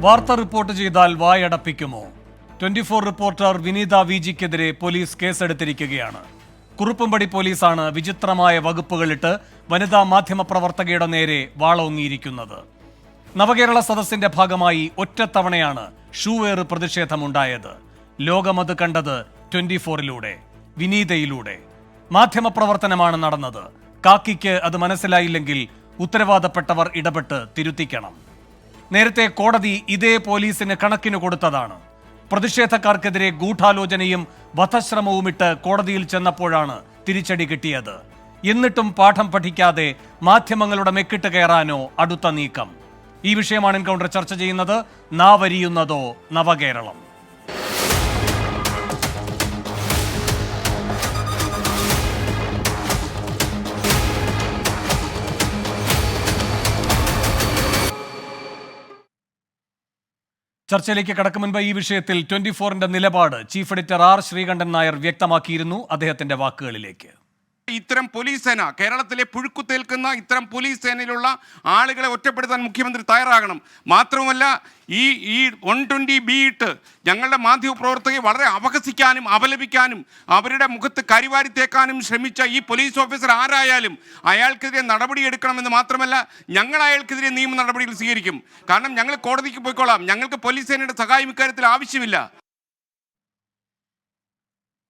വാർത്ത റിപ്പോർട്ട് ചെയ്താൽ വായടപ്പിക്കുമോ? 24 റിപ്പോർട്ടർ വിനീത വിജിക്കെതിരെ പോലീസ് കേസെടുത്തിരിക്കുകയാണ്. കുറുപ്പുംപടി പോലീസാണ് വിചിത്രമായ വകുപ്പുകളിട്ട് വനിതാ മാധ്യമ പ്രവർത്തകയുടെ നേരെ വാളോങ്ങിയിരിക്കുന്നത്. നവകേരള സദസ്സിന്റെ ഭാഗമായി ഒറ്റത്തവണയാണ് ഷൂവേറ് പ്രതിഷേധമുണ്ടായത്. ലോകമത് കണ്ടത് 24-ലൂടെ, വിനീതയിലൂടെ. മാധ്യമപ്രവർത്തനമാണ് നടന്നത്. കാക്കിക്ക് അത് മനസ്സിലായില്ലെങ്കിൽ ഉത്തരവാദപ്പെട്ടവർ ഇടപെട്ട് തിരുത്തിക്കണം. നേരത്തെ കോടതി ഇതേ പോലീസിന് കണക്കിന് കൊടുത്തതാണ്. പ്രതിഷേധക്കാർക്കെതിരെ ഗൂഢാലോചനയും വധശ്രമവുമിട്ട് കോടതിയിൽ ചെന്നപ്പോഴാണ് തിരിച്ചടി കിട്ടിയത്. എന്നിട്ടും പാഠം പഠിക്കാതെ മാധ്യമങ്ങളുടെ മെക്കിട്ട് കയറാനോ അടുത്ത നീക്കം? ഈ വിഷയമാണ് എൻകൗണ്ടർ ചർച്ച ചെയ്യുന്നത്. നാവരിയുന്നതോ നവകേരളം? ചർച്ചയിലേക്ക് കടക്കും മുൻപ് ഈ വിഷയത്തിൽ 24-ന്റെ നിലപാട് chief editor R Sreekandan Nair വ്യക്തമാക്കിയിരുന്നു. അദ്ദേഹത്തിന്റെ വാക്കുകളിലേക്ക്. ഇത്തരം പോലീസ് സേന, കേരളത്തിലെ പുഴുക്കുത്തേൽക്കുന്ന ഇത്തരം പോലീസ് സേനയിലുള്ള ആളുകളെ ഒറ്റപ്പെടുത്താൻ മുഖ്യമന്ത്രി തയ്യാറാകണം. മാത്രവുമല്ല, ഈ 120B ഇട്ട് ഞങ്ങളുടെ മാധ്യമപ്രവർത്തകരെ വളരെ അപഹസിക്കാനും അപലപിക്കാനും അവരുടെ മുഖത്ത് കരിവാരി തേക്കാനും ശ്രമിച്ച ഈ പോലീസ് ഓഫീസർ ആരായാലും അയാൾക്കെതിരെ നടപടിയെടുക്കണമെന്ന് മാത്രമല്ല, ഞങ്ങൾ അയാൾക്കെതിരെ നിയമ നടപടികൾ സ്വീകരിക്കും. കാരണം ഞങ്ങൾ കോടതിക്ക് പോയിക്കോളാം. ഞങ്ങൾക്ക് പോലീസ് സേനയുടെ സഹായം ഇക്കാര്യത്തിൽ ആവശ്യമില്ല.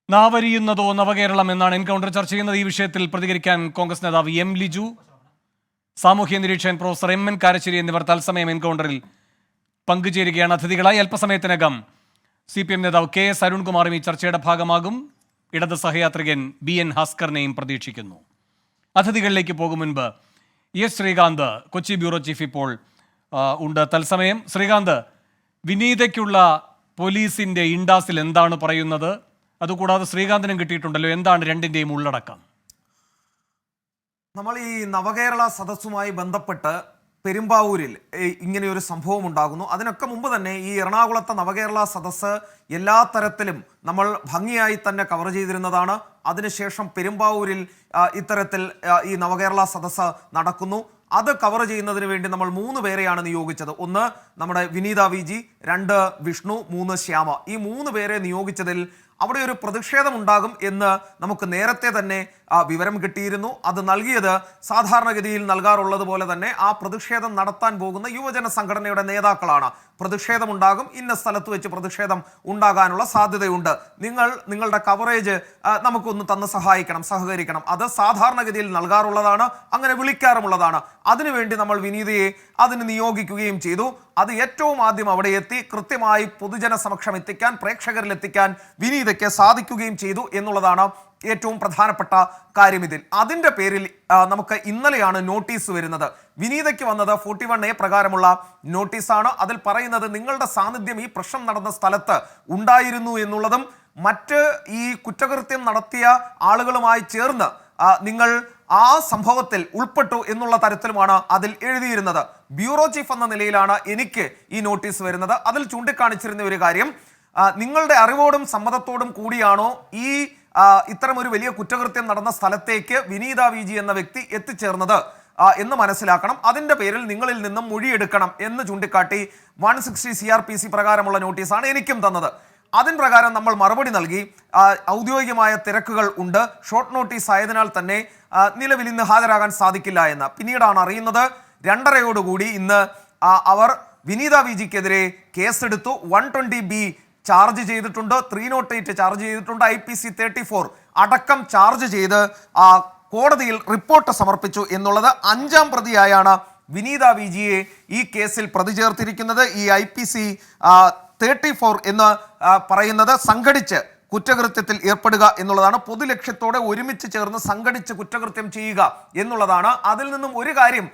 നാവരിയുന്നതോ നവകേരളം എന്നാണ് എൻകൗണ്ടർ ചർച്ച ചെയ്യുന്നത്. ഈ വിഷയത്തിൽ പ്രതികരിക്കാൻ കോൺഗ്രസ് നേതാവ് എം ലിജു, സാമൂഹ്യ നിരീക്ഷകൻ പ്രൊഫസർ എം എൻ കാരശ്ശേരി എന്നിവർ തത്സമയം എൻകൗണ്ടറിൽ പങ്കുചേരുകയാണ്. അതിഥികളായി അല്പസമയത്തിനകം CPM നേതാവ് KS അരുൺകുമാറും ഈ ചർച്ചയുടെ ഭാഗമാകും. ഇടത് സഹയാത്രികൻ BN ഭാസ്കറിനെയും പ്രതീക്ഷിക്കുന്നു. അതിഥികളിലേക്ക് പോകും മുൻപ് S Sreekanth, Kochi bureau chief ഇപ്പോൾ ഉണ്ട് തത്സമയം. ശ്രീകാന്ത്, വിനീതയ്ക്കുള്ള പോലീസിന്റെ ഇൻഡാസിൽ എന്താണ് പറയുന്നത്? അതുകൂടാതെ ശ്രീകാന്തിനും കിട്ടിയിട്ടുണ്ടല്ലോ, എന്താണ് രണ്ടിന്റെയും ഉള്ളടക്കം? നമ്മൾ ഈ നവകേരള സദസ്സുമായി ബന്ധപ്പെട്ട് പെരുമ്പാവൂരിൽ ഇങ്ങനെയൊരു സംഭവം ഉണ്ടാകുന്നു. അതിനൊക്കെ മുമ്പ് തന്നെ ഈ എറണാകുളത്തെ നവകേരള സദസ്സ് എല്ലാ തരത്തിലും നമ്മൾ ഭംഗിയായി തന്നെ കവർ ചെയ്തിരുന്നതാണ്. അതിനുശേഷം പെരുമ്പാവൂരിൽ ഇത്തരത്തിൽ ഈ നവകേരള സദസ്സ് നടക്കുന്നു. അത് കവർ ചെയ്യുന്നതിന് വേണ്ടി നമ്മൾ 3 പേരെയാണ് നിയോഗിച്ചത്. ഒന്ന് നമ്മുടെ വിനീത വിജി, 2 വിഷ്ണു, 3 ശ്യാമ. ഈ 3 പേരെ നിയോഗിച്ചതിൽ അവിടെ ഒരു പ്രതിഷേധം ഉണ്ടാകും എന്ന് നമുക്ക് നേരത്തെ തന്നെ വിവരം കിട്ടിയിരുന്നു. അത് നൽകിയത് സാധാരണഗതിയിൽ നൽകാറുള്ളത് പോലെ തന്നെ ആ പ്രതിഷേധം നടത്താൻ പോകുന്ന യുവജന സംഘടനയുടെ നേതാക്കളാണ്. പ്രതിഷേധമുണ്ടാകും, ഇന്ന സ്ഥലത്ത് വെച്ച് പ്രതിഷേധം ഉണ്ടാകാനുള്ള സാധ്യതയുണ്ട്, നിങ്ങളുടെ കവറേജ് നമുക്കൊന്ന് തന്ന് സഹകരിക്കണം. അത് സാധാരണഗതിയിൽ നൽകാറുള്ളതാണ്, അങ്ങനെ വിളിക്കാറുമുള്ളതാണ്. അതിനുവേണ്ടി നമ്മൾ വിനീതയെ അതിന് നിയോഗിക്കുകയും ചെയ്തു. അത് ഏറ്റവും ആദ്യം അവിടെ എത്തി കൃത്യമായി പൊതുജന സമക്ഷം എത്തിക്കാൻ, പ്രേക്ഷകരിൽ എത്തിക്കാൻ വിനീതയ്ക്ക് സാധിക്കുകയും ചെയ്തു എന്നുള്ളതാണ് ഏറ്റവും പ്രധാനപ്പെട്ട കാര്യം ഇതിൽ. അതിൻ്റെ പേരിൽ നമുക്ക് ഇന്നലെയാണ് നോട്ടീസ് വരുന്നത്. വിനീതയ്ക്ക് വന്നത് 41A പ്രകാരമുള്ള നോട്ടീസാണ്. അതിൽ പറയുന്നത് നിങ്ങളുടെ സാന്നിധ്യം ഈ പ്രശ്നം നടന്ന സ്ഥലത്ത് ഉണ്ടായിരുന്നു എന്നുള്ളതും മറ്റ് ഈ കുറ്റകൃത്യം നടത്തിയ ആളുകളുമായി ചേർന്ന് നിങ്ങൾ ആ സംഭവത്തിൽ ഉൾപ്പെട്ടു എന്നുള്ള തരത്തിലുമാണ് അതിൽ എഴുതിയിരുന്നത്. ബ്യൂറോ ചീഫ് എന്ന നിലയിലാണ് എനിക്ക് ഈ നോട്ടീസ് വരുന്നത്. അതിൽ ചൂണ്ടിക്കാണിച്ചിരുന്ന ഒരു കാര്യം, നിങ്ങളുടെ അറിവോടും സമ്മതത്തോടും കൂടിയാണോ ഈ ഇത്തരമൊരു വലിയ കുറ്റകൃത്യം നടന്ന സ്ഥലത്തേക്ക് വിനീത വിജി എന്ന വ്യക്തി എത്തിച്ചേർന്നത് എന്ന് മനസ്സിലാക്കണം. അതിൻ്റെ പേരിൽ നിങ്ങളിൽ നിന്നും മൊഴിയെടുക്കണം എന്ന് ചൂണ്ടിക്കാട്ടി 160 CRPC പ്രകാരമുള്ള നോട്ടീസാണ് എനിക്കും തന്നത്. അതിന് പ്രകാരം നമ്മൾ മറുപടി നൽകി. ഔദ്യോഗികമായ തിരക്കുകൾ ഉണ്ട്, ഷോർട്ട് നോട്ടീസ് ആയതിനാൽ തന്നെ നിലവിൽ ഇന്ന് ഹാജരാകാൻ സാധിക്കില്ല എന്ന്. പിന്നീടാണ് അറിയുന്നത് 2:30 ഇന്ന് അവർ വിനീത വിജിക്കെതിരെ കേസെടുത്തു. 120B ചാർജ് ചെയ്തിട്ടുണ്ട്, 308 ചാർജ് ചെയ്തിട്ടുണ്ട്, IPC 34 അടക്കം ചാർജ് ചെയ്ത് കോടതിയിൽ റിപ്പോർട്ട് സമർപ്പിച്ചു എന്നുള്ളത്. 5ാം പ്രതിയായാണ് വിനീത വിജിയെ ഈ കേസിൽ പ്രതി ചേർത്തിരിക്കുന്നത്. ഈ IPC 34 എന്ന് പറയുന്നത് സംഘടിച്ച് കുറ്റകൃത്യത്തിൽ ഏർപ്പെടുക എന്നുള്ളതാണ്. പൊതുലക്ഷ്യത്തോടെ ഒരുമിച്ച് ചേർന്ന് സംഘടിച്ച് കുറ്റകൃത്യം ചെയ്യുക എന്നുള്ളതാണ്. അതിൽ നിന്നും ഒരു കാര്യം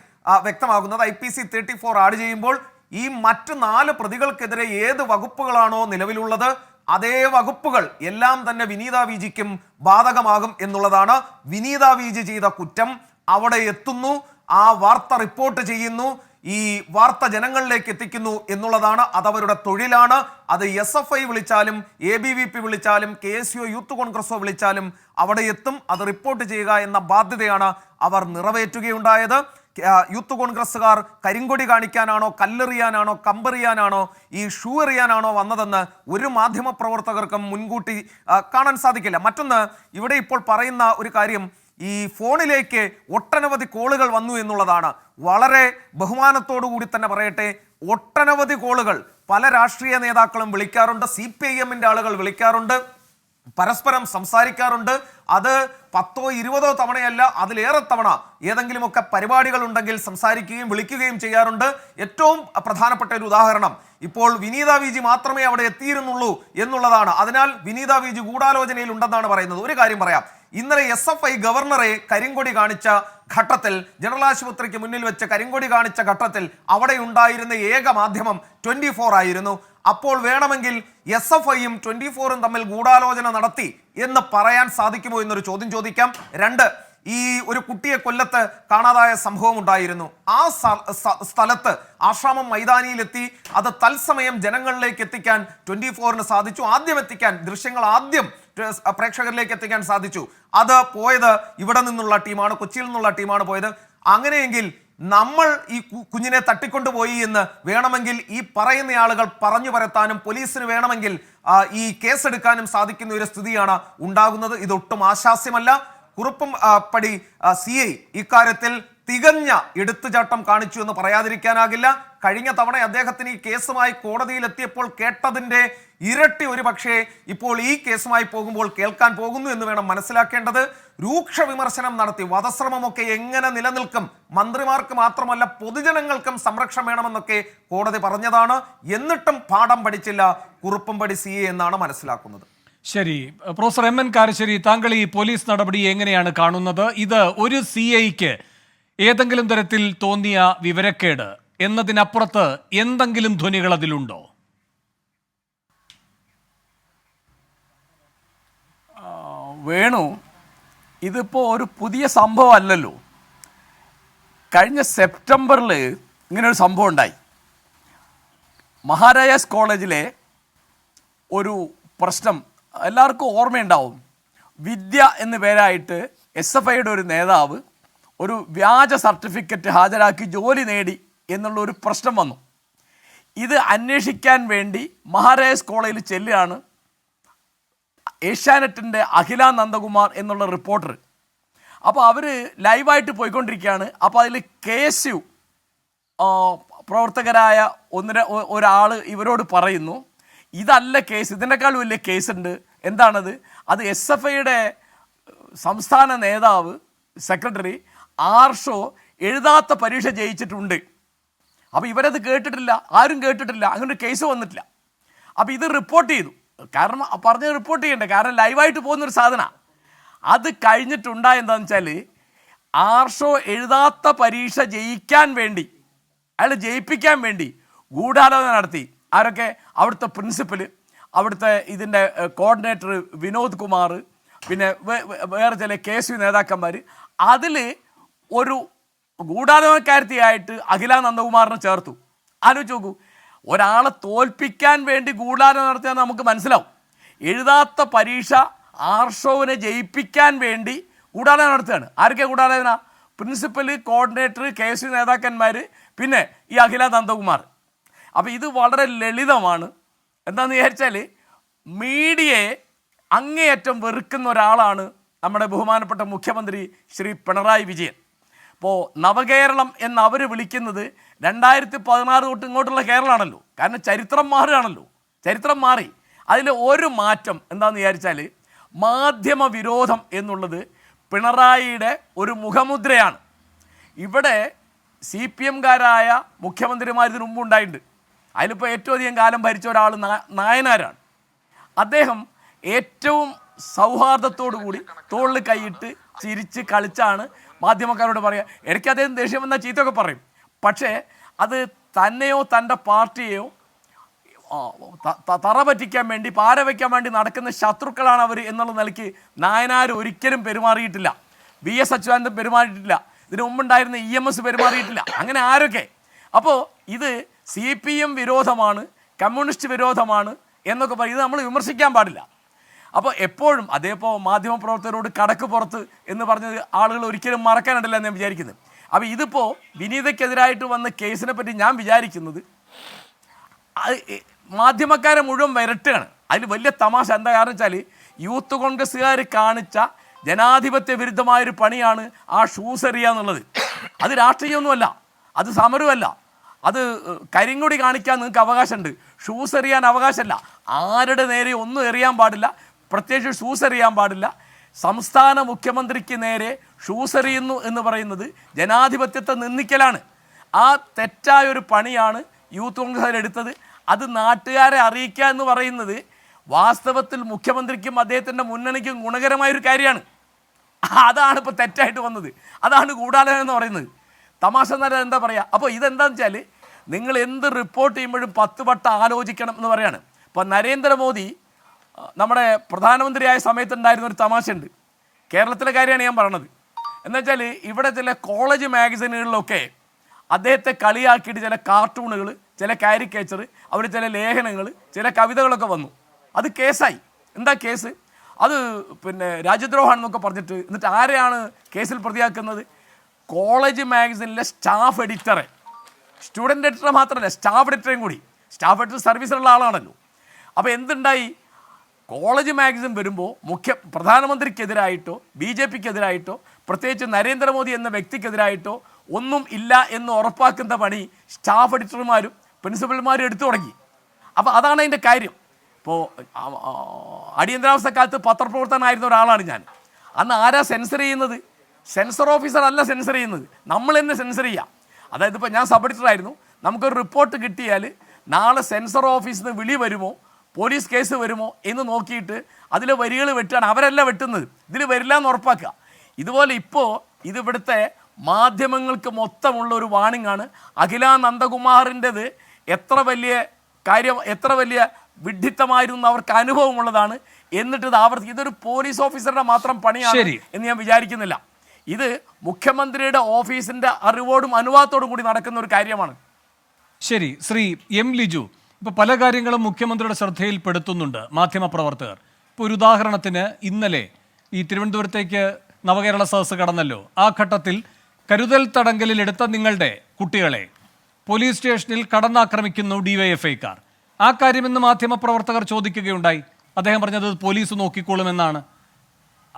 വ്യക്തമാകുന്നത്, IPC 34 ആഡ് ചെയ്യുമ്പോൾ ഈ മറ്റ് 4 പ്രതികൾക്കെതിരെ ഏത് വകുപ്പുകളാണോ നിലവിലുള്ളത് അതേ വകുപ്പുകൾ എല്ലാം തന്നെ വിനീത വിജിക്കും ബാധകമാകും എന്നുള്ളതാണ്. വിനീത വിജി ചെയ്ത കുറ്റം അവിടെ എത്തുന്നു, ആ വാർത്ത റിപ്പോർട്ട് ചെയ്യുന്നു, ഈ വാർത്ത ജനങ്ങളിലേക്ക് എത്തിക്കുന്നു എന്നുള്ളതാണ്. അതവരുടെ തൊഴിലാണ്. അത് SFI വിളിച്ചാലും ABVP വിളിച്ചാലും KSU യൂത്ത് കോൺഗ്രസോ വിളിച്ചാലും അവിടെ എത്തും. അത് റിപ്പോർട്ട് ചെയ്യുക എന്ന ബാധ്യതയാണ് അവർ നിറവേറ്റുകയുണ്ടായത്. യൂത്ത് കോൺഗ്രസ്സുകാർ കരിങ്കൊടി കാണിക്കാനാണോ, കല്ലെറിയാനാണോ, കമ്പെറിയാനാണോ, ഈ ഷൂ എറിയാനാണോ വന്നതെന്ന് ഒരു മാധ്യമ പ്രവർത്തകർക്കും മുൻകൂട്ടി കാണാൻ സാധിക്കില്ല. മറ്റൊന്ന്, ഇവിടെ ഇപ്പോൾ പറയുന്ന ഒരു കാര്യം, ഈ ഫോണിലേക്ക് ഒട്ടനവധി കോളുകൾ വന്നു എന്നുള്ളതാണ്. വളരെ ബഹുമാനത്തോടു കൂടി തന്നെ പറയട്ടെ, ഒട്ടനവധി കോളുകൾ പല രാഷ്ട്രീയ നേതാക്കളും വിളിക്കാറുണ്ട്, CPIM-ന്റെ ആളുകൾ വിളിക്കാറുണ്ട്, പരസ്പരം സംസാരിക്കാറുണ്ട്. അത് 10 or 20 തവണയല്ല, അതിലേറെ തവണ ഏതെങ്കിലുമൊക്കെ പരിപാടികൾ ഉണ്ടെങ്കിൽ സംസാരിക്കുകയും വിളിക്കുകയും ചെയ്യാറുണ്ട്. ഏറ്റവും പ്രധാനപ്പെട്ട ഒരു ഉദാഹരണം, ഇപ്പോൾ വിനീത വിജി മാത്രമേ അവിടെ എത്തിയിരുന്നുള്ളൂ എന്നുള്ളതാണ്. അതിനാൽ വിനീത വിജി ഗൂഢാലോചനയിൽ ഉണ്ടെന്നാണ് പറയുന്നത്. ഒരു കാര്യം പറയാം, ഇന്നലെ SFI ഗവർണറെ കരിങ്കൊടി കാണിച്ച ഘട്ടത്തിൽ, ജനറൽ ആശുപത്രിക്ക് മുന്നിൽ വെച്ച് കരിങ്കൊടി കാണിച്ച ഘട്ടത്തിൽ അവിടെ ഉണ്ടായിരുന്ന ഏക മാധ്യമം 24 ആയിരുന്നു. അപ്പോൾ വേണമെങ്കിൽ SFI-യും 24-ഉം തമ്മിൽ ഗൂഢാലോചന നടത്തി എന്ന് പറയാൻ സാധിക്കുമോ എന്നൊരു ചോദ്യം ചോദിക്കാം. 2, ഈ ഒരു കുട്ടിയെ കൊല്ലത്ത് കാണാതായ സംഭവം ഉണ്ടായിരുന്നു. ആ സ്ഥലത്ത് ആശ്രമം മൈതാനിയിലെത്തി അത് തത്സമയം ജനങ്ങളിലേക്ക് എത്തിക്കാൻ 24-ന് സാധിച്ചു. ആദ്യം എത്തിക്കാൻ, ദൃശ്യങ്ങൾ ആദ്യം പ്രേക്ഷകരിലേക്ക് എത്തിക്കാൻ സാധിച്ചു. അത് പോയത് ഇവിടെ നിന്നുള്ള ടീമാണ്, കൊച്ചിയിൽ നിന്നുള്ള ടീമാണ് പോയത്. അങ്ങനെയെങ്കിൽ നമ്മൾ ഈ കുഞ്ഞിനെ തട്ടിക്കൊണ്ടുപോയി എന്ന് വേണമെങ്കിൽ ഈ പറയുന്ന ആളുകൾ പറഞ്ഞു പരത്താനും പോലീസിന് വേണമെങ്കിൽ ഈ കേസെടുക്കാനും സാധിക്കുന്ന ഒരു സ്ഥിതിയാണ് ഉണ്ടാകുന്നത്. ഇതൊട്ടും ആശാസ്യമല്ല. കുറുപ്പും പടി CI ഇക്കാര്യത്തിൽ തികഞ്ഞ എടുത്തുചാട്ടം കാണിച്ചു എന്ന് പറയാതിരിക്കാനാകില്ല. കഴിഞ്ഞ തവണ അദ്ദേഹത്തിന് ഈ കേസുമായി കോടതിയിലെത്തിയപ്പോൾ കേട്ടതിൻ്റെ ഇരട്ടി ഒരു പക്ഷേ ഇപ്പോൾ ഈ കേസുമായി പോകുമ്പോൾ കേൾക്കാൻ പോകുന്നു എന്ന് വേണം മനസ്സിലാക്കേണ്ടത്. രൂക്ഷ വിമർശനം നടത്തി വധശ്രമമൊക്കെ എങ്ങനെ നിലനിൽക്കും, മന്ത്രിമാർക്ക് മാത്രമല്ല പൊതുജനങ്ങൾക്കും സംരക്ഷണം വേണമെന്നൊക്കെ കോടതി പറഞ്ഞതാണ്. എന്നിട്ടും പാഠം പഠിച്ചില്ല കുറുപ്പുംപടി CI എന്നാണ് മനസ്സിലാക്കുന്നത്. ശരി, പ്രൊഫസർ MN കാരശ്ശേരി, താങ്കൾ ഈ പോലീസ് നടപടി എങ്ങനെയാണ് കാണുന്നത്? ഇത് ഒരു CIക്ക് ഏതെങ്കിലും തരത്തിൽ തോന്നിയ വിവരക്കേട് എന്നതിനപ്പുറത്ത് എന്തെങ്കിലും ധ്വനികൾ അതിലുണ്ടോ? വേണു, ഇതിപ്പോൾ ഒരു പുതിയ സംഭവം അല്ലല്ലോ. കഴിഞ്ഞ സെപ്റ്റംബറിൽ ഇങ്ങനൊരു സംഭവം ഉണ്ടായി. മഹാരാജാസ് കോളേജിലെ ഒരു പ്രശ്നം എല്ലാവർക്കും ഓർമ്മയുണ്ടാവും. വിദ്യ എന്ന പേരായിട്ട് SFIയുടെ ഒരു നേതാവ് ഒരു വ്യാജ സർട്ടിഫിക്കറ്റ് ഹാജരാക്കി ജോലി നേടി എന്നുള്ള ഒരു പ്രശ്നം വന്നു. ഇത് അന്വേഷിക്കാൻ വേണ്ടി മഹാരാജാസ് കോളേജിൽ ചെല്ലുകയാണ് ഏഷ്യാനെറ്റിൻ്റെ അഖില നന്ദകുമാർ എന്നുള്ള റിപ്പോർട്ടർ. അപ്പോൾ അവർ ലൈവായിട്ട് പോയിക്കൊണ്ടിരിക്കുകയാണ്. അപ്പോൾ അതിൽ KSU പ്രവർത്തകരായ ഒരാൾ ഇവരോട് പറയുന്നു, ഇതല്ല കേസ്, ഇതിനേക്കാൾ വലിയ കേസുണ്ട്. എന്താണത്? അത് SFIയുടെ സംസ്ഥാന നേതാവ് സെക്രട്ടറി ആർഷോ എഴുതാത്ത പരീക്ഷ ജയിച്ചിട്ടുണ്ട്. അപ്പോൾ ഇവരത് കേട്ടിട്ടില്ല, ആരും കേട്ടിട്ടില്ല, അങ്ങനെ ഒരു കേസ് വന്നിട്ടില്ല. അപ്പോൾ ഇത് റിപ്പോർട്ട് ചെയ്തു. കാരണം പറഞ്ഞ് റിപ്പോർട്ട് ചെയ്യണ്ടേ, കാരണം ലൈവായിട്ട് പോകുന്നൊരു സാധന. അത് കഴിഞ്ഞിട്ടുണ്ടായെന്താണെന്ന് വെച്ചാൽ ആർഷോ എഴുതാത്ത പരീക്ഷ ജയിക്കാൻ വേണ്ടി, അയാൾ ജയിപ്പിക്കാൻ വേണ്ടി ഗൂഢാലോചന നടത്തി. ആരൊക്കെ? അവിടുത്തെ പ്രിൻസിപ്പൽ, അവിടുത്തെ ഇതിൻ്റെ കോർഡിനേറ്റർ വിനോദ് കുമാർ, പിന്നെ വേറെ ചില KSU നേതാക്കന്മാർ. അതിൽ ഒരു ഗൂഢാലോചനക്കാരത്തിയായിട്ട് അഖില നന്ദകുമാറിനെ ചേർത്തു. ആലോചിച്ച് നോക്കൂ, ഒരാളെ തോൽപ്പിക്കാൻ വേണ്ടി ഗൂഢാലോചന നടത്തിയാൽ നമുക്ക് മനസ്സിലാവും. എഴുതാത്ത പരീക്ഷ ആർഷോവിനെ ജയിപ്പിക്കാൻ വേണ്ടി ഗൂഢാലോചന നടത്തുകയാണ്. ആരൊക്കെ ഗൂഢാലോചന? പ്രിൻസിപ്പൽ, കോർഡിനേറ്റർ, KSU നേതാക്കന്മാർ, പിന്നെ ഈ അഖില നന്ദകുമാർ. അപ്പോൾ ഇത് വളരെ ലളിതമാണ്. എന്താണെന്ന് വിചാരിച്ചാൽ മീഡിയയെ അങ്ങേയറ്റം വെറുക്കുന്ന ഒരാളാണ് നമ്മുടെ ബഹുമാനപ്പെട്ട മുഖ്യമന്ത്രി ശ്രീ പിണറായി വിജയൻ. ഇപ്പോൾ നവകേരളം എന്ന് അവർ വിളിക്കുന്നത് 2016 തൊട്ട് ഇങ്ങോട്ടുള്ള കേരളമാണല്ലോ. കാരണം ചരിത്രം മാറുകയാണല്ലോ, ചരിത്രം മാറി. അതിൽ ഒരു മാറ്റം എന്താണെന്ന് വിചാരിച്ചാൽ മാധ്യമ വിരോധം എന്നുള്ളത് പിണറായിയുടെ ഒരു മുഖമുദ്രയാണ്. ഇവിടെ CPM-കാരായ മുഖ്യമന്ത്രിമാർ ഇതിനു മുമ്പ് ഉണ്ടായിട്ടുണ്ട്. അതിലിപ്പോൾ ഏറ്റവും അധികം കാലം ഭരിച്ച ഒരാൾ നായനാരാണ്. അദ്ദേഹം ഏറ്റവും സൗഹാർദ്ദത്തോടു കൂടി തോളിൽ കൈയിട്ട് ചിരിച്ച് കളിച്ചാണ് മാധ്യമക്കാരോട് പറയുക. ഇടയ്ക്ക് അദ്ദേഹം ദേഷ്യം വന്നാൽ ചീത്തയൊക്കെ പറയും. പക്ഷേ അത് തന്നെയോ തൻ്റെ പാർട്ടിയെയോ തറ പറ്റിക്കാൻ വേണ്ടി, പാര വയ്ക്കാൻ വേണ്ടി നടക്കുന്ന ശത്രുക്കളാണ് അവർ എന്നുള്ള നിലയ്ക്ക് നായനാർ ഒരിക്കലും പെരുമാറിയിട്ടില്ല. VS അച്യുതാനന്ദൻ പെരുമാറിയിട്ടില്ല. ഇതിനു മുമ്പുണ്ടായിരുന്ന EMS പെരുമാറിയിട്ടില്ല. അങ്ങനെ ആരൊക്കെ? അപ്പോൾ ഇത് CPM വിരോധമാണ്, കമ്മ്യൂണിസ്റ്റ് വിരോധമാണ് എന്നൊക്കെ പറയും. ഇത് നമ്മൾ വിമർശിക്കാൻ പാടില്ല. അപ്പോൾ എപ്പോഴും അതേപോലെ മാധ്യമപ്രവർത്തകരോട് കടക്ക് പുറത്ത് എന്ന് പറഞ്ഞത് ആളുകൾ ഒരിക്കലും മറക്കാനില്ല എന്ന് ഞാൻ വിചാരിക്കുന്നത്. അപ്പോൾ ഇതിപ്പോൾ വിനീതയ്ക്കെതിരായിട്ട് വന്ന കേസിനെ പറ്റി ഞാൻ വിചാരിക്കുന്നത് മാധ്യമക്കാരെ മുഴുവൻ വരട്ടുകയാണ്. അതിൽ വലിയ തമാശ എന്താ കാരണം വെച്ചാൽ യൂത്ത് കോൺഗ്രസ്സുകാർ കാണിച്ച ജനാധിപത്യ വിരുദ്ധമായൊരു പണിയാണ് ആ ഷൂസ് എറിയുക എന്നുള്ളത്. അത് രാഷ്ട്രീയമൊന്നുമല്ല, അത് സമരമല്ല, അത് കരിങ്കൊടി കാണിക്കാൻ നിങ്ങൾക്ക് അവകാശമുണ്ട്. ഷൂസ് എറിയാൻ അവകാശമല്ല. ആരുടെ നേരെ ഒന്നും എറിയാൻ പാടില്ല, പ്രത്യേകിച്ച് ഷൂസ് എറിയാൻ പാടില്ല. സംസ്ഥാന മുഖ്യമന്ത്രിക്ക് നേരെ ഷൂസ് എറിയുന്നു എന്ന് പറയുന്നത് ജനാധിപത്യത്തെ നിന്ദിക്കലാണ്. ആ തെറ്റായൊരു പണിയാണ് യൂത്ത് കോൺഗ്രസ് എടുത്തത്. അത് നാട്ടുകാരെ അറിയിക്കുക എന്ന് പറയുന്നത് വാസ്തവത്തിൽ മുഖ്യമന്ത്രിക്കും അദ്ദേഹത്തിൻ്റെ മുന്നണിക്കും ഗുണകരമായൊരു കാര്യമാണ്. അതാണ് ഇപ്പോൾ തെറ്റായിട്ട് വന്നത്. അതാണ് ഗൂഢാലോചന എന്ന് പറയുന്നത്. തമാശ എന്നല്ല എന്താ പറയുക. അപ്പോൾ ഇതെന്താണെന്ന് വെച്ചാൽ നിങ്ങൾ എന്ത് റിപ്പോർട്ട് ചെയ്യുമ്പോഴും 10 വട്ടം ആലോചിക്കണം എന്ന് പറയാണ്. ഇപ്പോൾ നരേന്ദ്രമോദി നമ്മുടെ പ്രധാനമന്ത്രിയായ സമയത്തുണ്ടായിരുന്ന ഒരു തമാശയുണ്ട്. കേരളത്തിലെ കാര്യമാണ് ഞാൻ പറയണത്. എന്നുവെച്ചാൽ ഇവിടെ ചില കോളേജ് മാഗസിനുകളിലൊക്കെ അദ്ദേഹത്തെ കളിയാക്കിയിട്ട് ചില കാർട്ടൂണുകൾ, ചില കാരിക്കേച്ചർ, അവർ ചില ലേഖനങ്ങൾ, ചില കവിതകളൊക്കെ വന്നു. അത് കേസായി. എന്താ കേസ്? അത് പിന്നെ രാജ്യദ്രോഹമാണെന്നൊക്കെ പറഞ്ഞിട്ട്. എന്നിട്ട് ആരെയാണ് കേസിൽ പ്രതിയാക്കുന്നത്? കോളേജ് മാഗസിനിലെ സ്റ്റാഫ് എഡിറ്ററെ, സ്റ്റുഡൻറ്റ് എഡിറ്റർ മാത്രമല്ല സ്റ്റാഫ് എഡിറ്ററേയും കൂടി. സ്റ്റാഫ് എഡിറ്റർ സർവീസിലുള്ള ആളാണല്ലോ. അപ്പോൾ എന്തുണ്ടായി? കോളേജ് മാഗസിൻ വരുമ്പോൾ പ്രധാനമന്ത്രിക്കെതിരായിട്ടോ BJPക്കെതിരായിട്ടോ പ്രത്യേകിച്ച് നരേന്ദ്രമോദി എന്ന വ്യക്തിക്കെതിരായിട്ടോ ഒന്നും ഇല്ല എന്ന് ഉറപ്പാക്കുന്ന പണി സ്റ്റാഫ് എഡിറ്റർമാരും പ്രിൻസിപ്പൽമാരും എടുത്തു തുടങ്ങി. അപ്പോൾ അതാണ് അതിൻ്റെ കാര്യം. ഇപ്പോൾ അടിയന്തരാവസ്ഥ കാലത്ത് പത്രപ്രവർത്തകനായിരുന്ന ഒരാളാണ് ഞാൻ. അന്ന് ആരാ സെൻസർ ചെയ്യുന്നത്? സെൻസർ ഓഫീസർ അല്ല സെൻസർ ചെയ്യുന്നത്, നമ്മൾ തന്നെ സെൻസർ ചെയ്യുക. അതായത് ഇപ്പോൾ ഞാൻ സബ് എഡിറ്ററായിരുന്നു. നമുക്കൊരു റിപ്പോർട്ട് കിട്ടിയാൽ നാളെ സെൻസർ ഓഫീസിൽ നിന്ന് വിളി വരുമോ, പോലീസ് കേസ് വരുമോ എന്ന് നോക്കിയിട്ട് അതിൽ വരികൾ വെട്ടുകയാണ്. അവരല്ല വെട്ടുന്നത്, ഇതിൽ വരില്ല എന്ന് ഉറപ്പാക്കുക. ഇതുപോലെ ഇപ്പോൾ ഇതിവിടുത്തെ മാധ്യമങ്ങൾക്ക് മൊത്തമുള്ള ഒരു വാണിംഗ് ആണ്. അഖില നന്ദകുമാറിൻ്റെത് എത്ര വലിയ കാര്യം, എത്ര വലിയ വിഡ്ഢിത്തമായിരുന്നു അവർക്ക് അനുഭവമുള്ളതാണ്. എന്നിട്ട് ഇത് ഇതൊരു പോലീസ് ഓഫീസറുടെ മാത്രം പണിയാണ് എന്ന് ഞാൻ വിചാരിക്കുന്നില്ല. ഇത് മുഖ്യമന്ത്രിയുടെ ഓഫീസിൻ്റെ അറിവോടും അനുവാദത്തോടും കൂടി നടക്കുന്ന ഒരു കാര്യമാണ്. ശരി, ശ്രീ എം ലിജു, ഇപ്പോൾ പല കാര്യങ്ങളും മുഖ്യമന്ത്രിയുടെ ശ്രദ്ധയിൽപ്പെടുത്തുന്നുണ്ട് മാധ്യമപ്രവർത്തകർ. ഇപ്പോൾ ഒരു ഉദാഹരണത്തിന് ഇന്നലെ ഈ തിരുവനന്തപുരത്തേക്ക് നവകേരള സദസ്സ് കടന്നല്ലോ. ആ ഘട്ടത്തിൽ കരുതൽ തടങ്കലിൽ എടുത്ത നിങ്ങളുടെ കുട്ടികളെ പോലീസ് സ്റ്റേഷനിൽ കടന്നാക്രമിക്കുന്നു ഡിവൈഎഫ്ഐക്കാർ. ആ കാര്യമെന്ന് മാധ്യമപ്രവർത്തകർ ചോദിക്കുകയുണ്ടായി. അദ്ദേഹം പറഞ്ഞത് പോലീസ് നോക്കിക്കോളുമെന്നാണ്.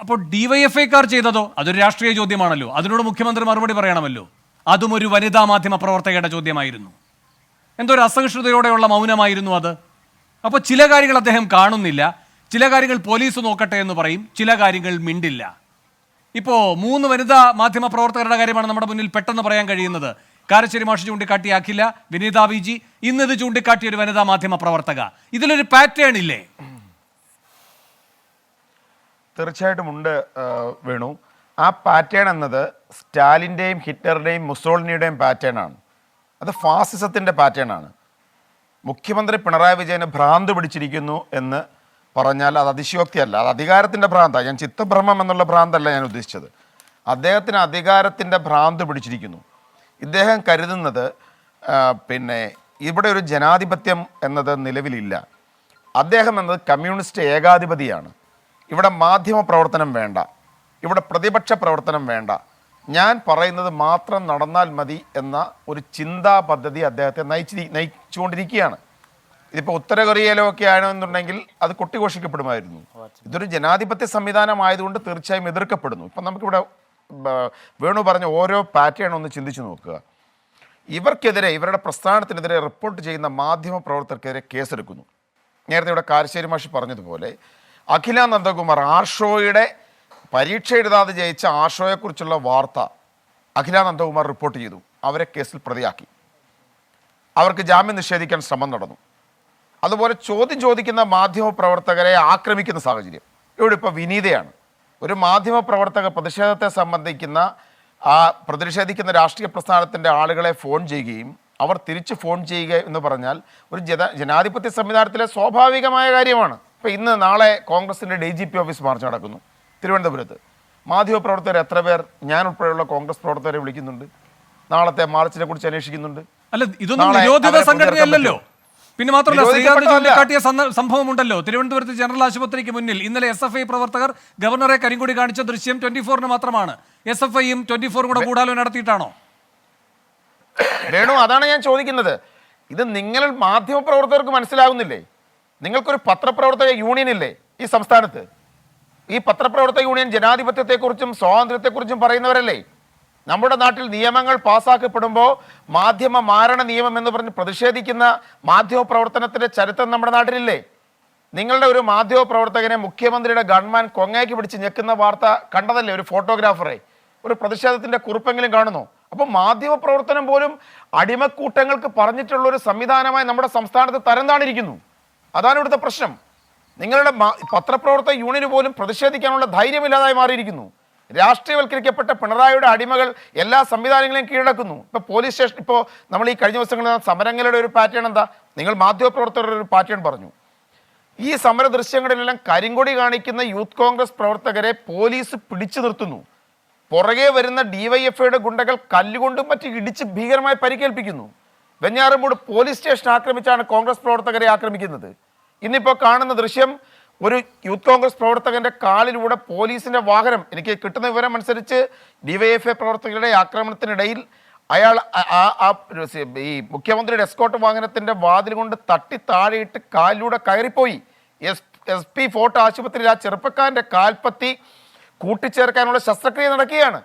അപ്പോൾ ഡിവൈഎഫ്ഐക്കാർ ചെയ്തതോ? അതൊരു രാഷ്ട്രീയ ചോദ്യമാണല്ലോ, അതിനോട് മുഖ്യമന്ത്രി മറുപടി പറയണമല്ലോ. അതും ഒരു വനിതാ മാധ്യമ പ്രവർത്തകയുടെ ചോദ്യമായിരുന്നു. എന്തോ ഒരു അസഹിഷ്ണുതയോടെയുള്ള മൗനമായിരുന്നു അത്. അപ്പോൾ ചില കാര്യങ്ങൾ അദ്ദേഹം കാണുന്നില്ല, ചില കാര്യങ്ങൾ പോലീസ് നോക്കട്ടെ എന്ന് പറയും, ചില കാര്യങ്ങൾ മിണ്ടില്ല. ഇപ്പോൾ 3 വനിതാ മാധ്യമ പ്രവർത്തകരുടെ കാര്യമാണ് നമ്മുടെ മുന്നിൽ പെട്ടെന്ന് പറയാൻ കഴിയുന്നത്. കാരശ്ശേരി മാഷ് ചൂണ്ടിക്കാട്ടിയ അഖില, വിനീത വിജി, ഇന്നത് ചൂണ്ടിക്കാട്ടിയ ഒരു വനിതാ മാധ്യമ പ്രവർത്തക. ഇതിലൊരു പാറ്റേൺ ഇല്ലേ? തീർച്ചയായിട്ടും ഉണ്ട് വേണു. ആ പാറ്റേൺ എന്നത് സ്റ്റാലിൻ്റെയും ഹിറ്റ്ലറുടെയും മുസോളിനിയുടെയും പാറ്റേൺ ആണ്. അത് ഫാസിസത്തിൻ്റെ പാറ്റേൺ ആണ്. മുഖ്യമന്ത്രി പിണറായി വിജയന് ഭ്രാന്ത് പിടിച്ചിരിക്കുന്നു എന്ന് പറഞ്ഞാൽ അത് അതിശയോക്തിയല്ല, അത് അധികാരത്തിൻ്റെ ഭ്രാന്താണ്. ഞാൻ ചിത്തഭ്രമം എന്നുള്ള ഭ്രാന്തല്ല ഞാൻ ഉദ്ദേശിച്ചത്. അദ്ദേഹത്തിന് അധികാരത്തിൻ്റെ ഭ്രാന്ത് പിടിച്ചിരിക്കുന്നു. ഇദ്ദേഹം കരുതുന്നത് പിന്നെ ഇവിടെ ഒരു ജനാധിപത്യം എന്നത് നിലവിലില്ല. അദ്ദേഹം എന്നത് കമ്മ്യൂണിസ്റ്റ് ഏകാധിപതിയാണ്. ഇവിടെ മാധ്യമ പ്രവർത്തനം വേണ്ട, ഇവിടെ പ്രതിപക്ഷ പ്രവർത്തനം വേണ്ട, ഞാൻ പറയുന്നത് മാത്രം നടന്നാൽ മതി എന്ന ഒരു ചിന്താ പദ്ധതി അദ്ദേഹത്തെ നയിച്ചുകൊണ്ടിരിക്കുകയാണ്. ഇതിപ്പോൾ ഉത്തര കൊറിയയിലോ ഒക്കെ ആണെന്നുണ്ടെങ്കിൽ അത് കൊട്ടിഘോഷിക്കപ്പെടുമായിരുന്നു. ഇതൊരു ജനാധിപത്യ സംവിധാനമായതുകൊണ്ട് തീർച്ചയായും എതിർക്കപ്പെടുന്നു. ഇപ്പം നമുക്കിവിടെ വേണു പറഞ്ഞ ഓരോ പാറ്റേൺ ഒന്ന് ചിന്തിച്ചു നോക്കുക. ഇവർക്കെതിരെ, ഇവരുടെ പ്രസ്ഥാനത്തിനെതിരെ റിപ്പോർട്ട് ചെയ്യുന്ന മാധ്യമ പ്രവർത്തകർക്കെതിരെ കേസെടുക്കുന്നു. നേരത്തെ ഇവിടെ കാരശ്ശേരി മാഷി പറഞ്ഞതുപോലെ അഖില നന്ദകുമാർ ആർഷോയുടെ പരീക്ഷ എഴുതാതെ ജയിച്ച ആർഷോയെക്കുറിച്ചുള്ള വാർത്ത അഖില നന്ദകുമാർ റിപ്പോർട്ട് ചെയ്തു. അവരെ കേസിൽ പ്രതിയാക്കി. അവർക്ക് ജാമ്യം നിഷേധിക്കാൻ ശ്രമം നടന്നു. അതുപോലെ ചോദ്യം ചോദിക്കുന്ന മാധ്യമ പ്രവർത്തകരെ ആക്രമിക്കുന്ന സാഹചര്യം. ഇവിടെ ഇപ്പോൾ വിനീതയാണ്. ഒരു മാധ്യമ പ്രവർത്തക പ്രതിഷേധത്തെ സംബന്ധിക്കുന്ന പ്രതിഷേധിക്കുന്ന രാഷ്ട്രീയ പ്രസ്ഥാനത്തിൻ്റെ ആളുകളെ ഫോൺ ചെയ്യുകയും അവർ തിരിച്ച് ഫോൺ ചെയ്യുക എന്ന് പറഞ്ഞാൽ ഒരു ജനാധിപത്യ സംവിധാനത്തിലെ സ്വാഭാവികമായ കാര്യമാണ്. ഇപ്പോൾ ഇന്ന് നാളെ കോൺഗ്രസിൻ്റെ DGP ഓഫീസ് മാർച്ച് നടക്കുന്നു തിരുവനന്തപുരത്ത്. മാധ്യമപ്രവർത്തകർ എത്ര പേർ, ഞാൻ ഉൾപ്പെടെയുള്ള കോൺഗ്രസ് പ്രവർത്തകരെ വിളിക്കുന്നുണ്ട്, നാളത്തെ മാർച്ചിനെ കുറിച്ച് അന്വേഷിക്കുന്നുണ്ട്. അല്ല, ഇതൊന്നും നിരോധിത സംഘടനയല്ലല്ലോ. പിന്നെ മാത്രമല്ല, ശ്രീകാന്ത് ചൂണ്ടിക്കാട്ടിയ സംഭവം ഉണ്ടല്ലോ. തിരുവനന്തപുരത്ത് ജനറൽ ആശുപത്രിക്ക് മുന്നിൽ ഇന്നലെ SFI പ്രവർത്തകർ ഗവർണറെ കരിങ്കൊടി കാണിച്ച ദൃശ്യം 24-ന് മാത്രമാണ്. SFIയും 24 കൂടെ കൂടാലോ നടത്തിയിട്ടാണോ? വേണു, അതാണ് ഞാൻ ചോദിക്കുന്നത്. ഇത് നിങ്ങൾ മാധ്യമപ്രവർത്തകർക്ക് മനസ്സിലാകുന്നില്ലേ? നിങ്ങൾക്കൊരു പത്രപ്രവർത്തക യൂണിയൻ ഇല്ലേ ഈ സംസ്ഥാനത്ത്? ഈ പത്രപ്രവർത്തക യൂണിയൻ ജനാധിപത്യത്തെക്കുറിച്ചും സ്വാതന്ത്ര്യത്തെക്കുറിച്ചും പറയുന്നവരല്ലേ? നമ്മുടെ നാട്ടിൽ നിയമങ്ങൾ പാസ്സാക്കപ്പെടുമ്പോൾ മാധ്യമ മാരണ നിയമം എന്ന് പറഞ്ഞ് പ്രതിഷേധിക്കുന്ന മാധ്യമപ്രവർത്തനത്തിന്റെ ചരിത്രം നമ്മുടെ നാട്ടിലില്ലേ? നിങ്ങളുടെ ഒരു മാധ്യമപ്രവർത്തകനെ മുഖ്യമന്ത്രിയുടെ ഗൺമാൻ കൊങ്ങയ്ക്ക് പിടിച്ച് ഞെക്കുന്ന വാർത്ത കണ്ടതല്ലേ? ഒരു ഫോട്ടോഗ്രാഫറെ ഒരു പ്രതിഷേധത്തിന്റെ കുറിപ്പെങ്കിലും കാണുന്നു. അപ്പോൾ മാധ്യമപ്രവർത്തനം പോലും അടിമക്കൂട്ടങ്ങൾക്ക് പറഞ്ഞിട്ടുള്ള ഒരു സംവിധാനമായി നമ്മുടെ സംസ്ഥാനത്ത് തരം താണിരിക്കുന്നു. അതാണ് ഇവിടുത്തെ പ്രശ്നം. നിങ്ങളുടെ പത്രപ്രവർത്തക യൂണിയന് പോലും പ്രതിഷേധിക്കാനുള്ള ധൈര്യമില്ലാതായി മാറിയിരിക്കുന്നു. രാഷ്ട്രീയവൽക്കരിക്കപ്പെട്ട പിണറായിയുടെ അടിമകൾ എല്ലാ സംവിധാനങ്ങളെയും കീഴടക്കുന്നു. ഇപ്പോൾ പോലീസ് സ്റ്റേഷൻ, ഇപ്പോൾ നമ്മൾ ഈ കഴിഞ്ഞ ദിവസങ്ങളിൽ സമരങ്ങളുടെ ഒരു പാറ്റേൺ എന്താ? നിങ്ങൾ മാധ്യമപ്രവർത്തകരുടെ ഒരു പാറ്റേൺ പറഞ്ഞു. ഈ സമര ദൃശ്യങ്ങളിലെല്ലാം കരിങ്കൊടി കാണിക്കുന്ന യൂത്ത് കോൺഗ്രസ് പ്രവർത്തകരെ പോലീസ് പിടിച്ചു നിർത്തുന്നു. പുറകെ വരുന്ന ഡിവൈഎഫ്ഐയുടെ ഗുണ്ടകൾ കല്ലുകൊണ്ടും മറ്റും ഇടിച്ച് ഭീകരമായി പരിക്കേൽപ്പിക്കുന്നു. വെഞ്ഞാറമൂട് പോലീസ് സ്റ്റേഷൻ ആക്രമിച്ചാണ് കോൺഗ്രസ് പ്രവർത്തകരെ ആക്രമിക്കുന്നത്. ഇന്നിപ്പോൾ കാണുന്ന ദൃശ്യം, ഒരു യൂത്ത് കോൺഗ്രസ് പ്രവർത്തകന്റെ കാലിലൂടെ പോലീസിന്റെ വാഹനം, എനിക്ക് കിട്ടുന്ന വിവരം അനുസരിച്ച് ഡിവൈഎഫ്ഐ പ്രവർത്തകരുടെ ആക്രമണത്തിനിടയിൽ അയാൾ ഈ മുഖ്യമന്ത്രിയുടെ എസ്കോട്ട് വാഹനത്തിന്റെ വാതിൽ കൊണ്ട് തട്ടി താഴെയിട്ട് കാലിലൂടെ കയറിപ്പോയി. SP ഫോർട്ട് ആശുപത്രിയിൽ ആ ചെറുപ്പക്കാരന്റെ കാൽപ്പത്തി കൂട്ടിച്ചേർക്കാനുള്ള ശസ്ത്രക്രിയ നടക്കുകയാണ്.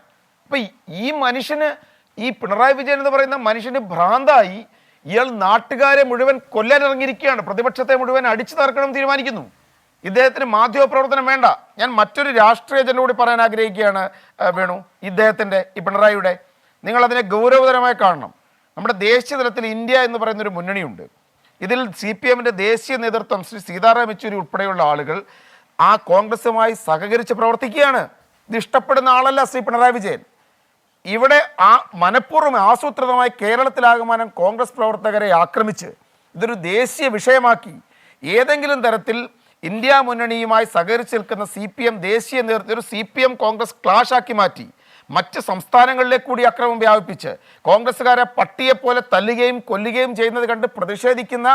അപ്പൊ ഈ മനുഷ്യന്, ഈ പിണറായി വിജയൻ എന്ന് പറയുന്ന മനുഷ്യന് ഭ്രാന്തായി. ഇയാൾ നാട്ടുകാരെ മുഴുവൻ കൊല്ലാൻ ഇറങ്ങിയിരിക്കുകയാണ്. പ്രതിപക്ഷത്തെ മുഴുവൻ അടിച്ചു തകർക്കണം തീരുമാനിക്കുന്നു. ഇദ്ദേഹത്തിന് മാധ്യമപ്രവർത്തനം വേണ്ട. ഞാൻ മറ്റൊരു രാഷ്ട്രീയ ജനം കൂടി പറയാൻ ആഗ്രഹിക്കുകയാണ് വേണു. ഇദ്ദേഹത്തിൻ്റെ, ഈ പിണറായിയുടെ, നിങ്ങളതിനെ ഗൗരവതരമായി കാണണം. നമ്മുടെ ദേശീയ തലത്തിൽ ഇന്ത്യ എന്ന് പറയുന്നൊരു മുന്നണിയുണ്ട്. ഇതിൽ CPMന്റെ ദേശീയ നേതൃത്വം ശ്രീ സീതാറാം യെച്ചൂരി ഉൾപ്പെടെയുള്ള ആളുകൾ ആ കോൺഗ്രസുമായി സഹകരിച്ച് പ്രവർത്തിക്കുകയാണ്. ഇത് ഇഷ്ടപ്പെടുന്ന ആളല്ല ശ്രീ പിണറായി വിജയൻ. ഇവിടെ മനഃപൂർവ്വം ആസൂത്രിതമായി കേരളത്തിലാകമാനം കോൺഗ്രസ് പ്രവർത്തകരെ ആക്രമിച്ച് ഇതൊരു ദേശീയ വിഷയമാക്കി ഏതെങ്കിലും തരത്തിൽ ഇന്ത്യ മുന്നണിയുമായി സഹകരിച്ച് നിൽക്കുന്ന CPM ദേശീയ നേതൃത്വം ഒരു CPM കോൺഗ്രസ് ക്ലാഷ് ആക്കി മാറ്റി മറ്റ് സംസ്ഥാനങ്ങളിലേക്ക് കൂടി അക്രമം വ്യാപിപ്പിച്ച് കോൺഗ്രസ്സുകാരെ പട്ടിയെപ്പോലെ തല്ലുകയും കൊല്ലുകയും ചെയ്യുന്നത് കണ്ട് പ്രതിഷേധിക്കുന്ന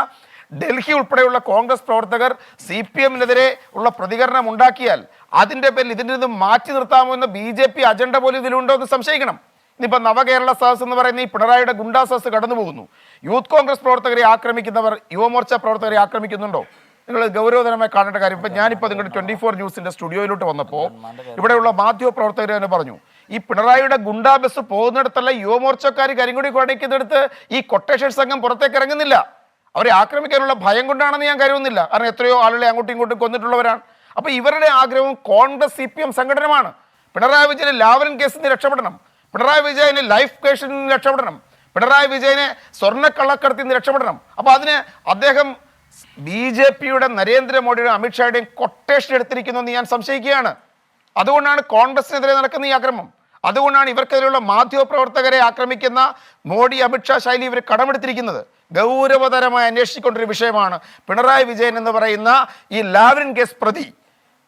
ഡൽഹി ഉൾപ്പെടെയുള്ള കോൺഗ്രസ് പ്രവർത്തകർ CPMനെതിരെ ഉള്ള പ്രതികരണം ഉണ്ടാക്കിയാൽ അതിൻ്റെ പേരിൽ ഇതിൽ നിന്ന് മാറ്റി നിർത്താമോ എന്ന BJP അജണ്ട പോലും ഇതിലുണ്ടോ എന്ന് സംശയിക്കണം. ഇനിയിപ്പോൾ നവകേരള സദസ് എന്ന് പറയുന്ന ഈ പിണറായിയുടെ ഗുണ്ടാ സദസ് കടന്നു പോകുന്നു. യൂത്ത് കോൺഗ്രസ് പ്രവർത്തകരെ ആക്രമിക്കുന്നവർ യുവമോർച്ച പ്രവർത്തകരെ ആക്രമിക്കുന്നുണ്ടോ? നിങ്ങൾ ഗൗരവതരമായി കാണേണ്ട കാര്യം. ഇപ്പം ഞാനിപ്പോൾ നിങ്ങളുടെ 24 ന്യൂസിൻ്റെ സ്റ്റുഡിയോയിലോട്ട് വന്നപ്പോൾ ഇവിടെയുള്ള മാധ്യമ പ്രവർത്തകർ തന്നെ പറഞ്ഞു, ഈ പിണറായിയുടെ ഗുണ്ടാ ബസ് പോകുന്നിടത്തല്ല യുവമോർച്ചക്കാർ കരിങ്കൊടി കാണിക്കുന്നിടത്ത് ഈ കൊട്ടേഷൻ സംഘം പുറത്തേക്ക് ഇറങ്ങുന്നില്ല. അവരെ ആക്രമിക്കാനുള്ള ഭയം കൊണ്ടാണെന്ന് ഞാൻ കരുതുന്നില്ല. കാരണം എത്രയോ ആളുകളെ അങ്ങോട്ടും ഇങ്ങോട്ടും കൊന്നിട്ടുള്ളവരാണ്. അപ്പോൾ ഇവരുടെ ആഗ്രഹവും കോൺഗ്രസ് CPM സംഘടനമാണ്. പിണറായി വിജയന് ലാവലിൻ കേസിൽ നിന്ന് രക്ഷപ്പെടണം, പിണറായി വിജയന് ലൈഫ് കേസിൽ നിന്ന് രക്ഷപ്പെടണം, പിണറായി വിജയനെ സ്വർണ്ണക്കള്ളക്കടത്തിൽ നിന്ന് രക്ഷപ്പെടണം. അപ്പോൾ അതിന് അദ്ദേഹം BJPയുടെ നരേന്ദ്രമോദിയുടെയും അമിത്ഷായുടെയും കൊട്ടേഷൻ എടുത്തിരിക്കുന്നു എന്ന് ഞാൻ സംശയിക്കുകയാണ്. അതുകൊണ്ടാണ് കോൺഗ്രസിനെതിരെ നടക്കുന്ന ഈ ആക്രമം. അതുകൊണ്ടാണ് ഇവർക്കെതിരെയുള്ള മാധ്യമപ്രവർത്തകരെ ആക്രമിക്കുന്ന മോഡി അമിത്ഷാ ശൈലി ഇവർ കടമെടുത്തിരിക്കുന്നത്. ഗൗരവതരമായി അന്വേഷിക്കൊണ്ടൊരു വിഷയമാണ് പിണറായി വിജയൻ എന്ന് പറയുന്ന ഈ ലാവ്ലിൻ കേസ് പ്രതി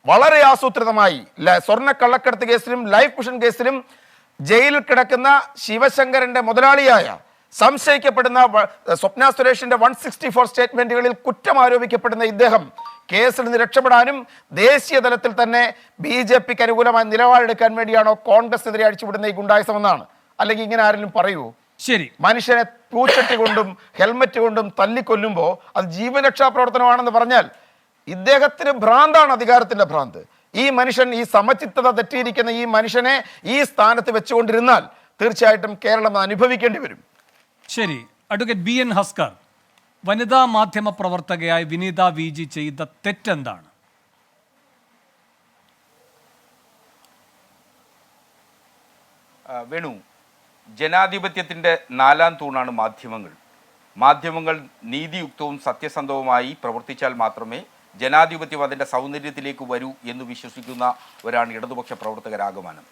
വളരെ ആസൂത്രിതമായി സ്വർണ്ണക്കള്ളക്കടത്ത് കേസിലും ലൈഫ് മിഷൻ കേസിലും ജയിലിൽ കിടക്കുന്ന ശിവശങ്കരന്റെ മുതലാളിയായ സംശയിക്കപ്പെടുന്ന സ്വപ്ന സുരേഷിന്റെ 164 സ്റ്റേറ്റ്മെന്റുകളിൽ കുറ്റം ആരോപിക്കപ്പെടുന്ന ഇദ്ദേഹം കേസിൽ നിന്ന് രക്ഷപ്പെടാനും ദേശീയ തലത്തിൽ തന്നെ BJPക്ക് അനുകൂലമായ നിലപാടെടുക്കാൻ വേണ്ടിയാണോ കോൺഗ്രസിനെതിരെ അടിച്ചുവിടുന്ന ഈ ഗുണ്ടായിസം എന്നാണ്? അല്ലെങ്കിൽ ഇങ്ങനെ ആരെങ്കിലും പറയൂ? ശരി, മനുഷ്യനെ പൂച്ചട്ടി കൊണ്ടും ഹെൽമറ്റ് കൊണ്ടും തല്ലിക്കൊല്ലുമ്പോൾ അത് ജീവരക്ഷാ പ്രവർത്തനമാണെന്ന് പറഞ്ഞാൽ ഇദ്ദേഹത്തിന് ഭ്രാന്താണ്, അധികാരത്തിന്റെ ഭ്രാന്ത്. ഈ മനുഷ്യൻ, ഈ സമചിത്തത തെറ്റിയിരിക്കുന്ന ഈ മനുഷ്യനെ ഈ സ്ഥാനത്ത് വെച്ചുകൊണ്ടിരുന്നാൽ തീർച്ചയായിട്ടും കേരളം അനുഭവിക്കേണ്ടി വരും. ശരി. അഡ്വക്കേറ്റ് BN ഹസ്കർ, വനിതാ മാധ്യമ പ്രവർത്തകയായ വിനീത VG ചെയ്ത തെറ്റെന്താണ്? വേണു, ജനാധിപത്യത്തിൻ്റെ 4ാം തൂണാണ് മാധ്യമങ്ങൾ. മാധ്യമങ്ങൾ നീതിയുക്തവും സത്യസന്ധവുമായി പ്രവർത്തിച്ചാൽ മാത്രമേ ജനാധിപത്യം അതിൻ്റെ സൗന്ദര്യത്തിലേക്ക് വരൂ എന്ന് വിശ്വസിക്കുന്ന ഒരാണ് ഇടതുപക്ഷ പ്രവർത്തകരാകമാനം.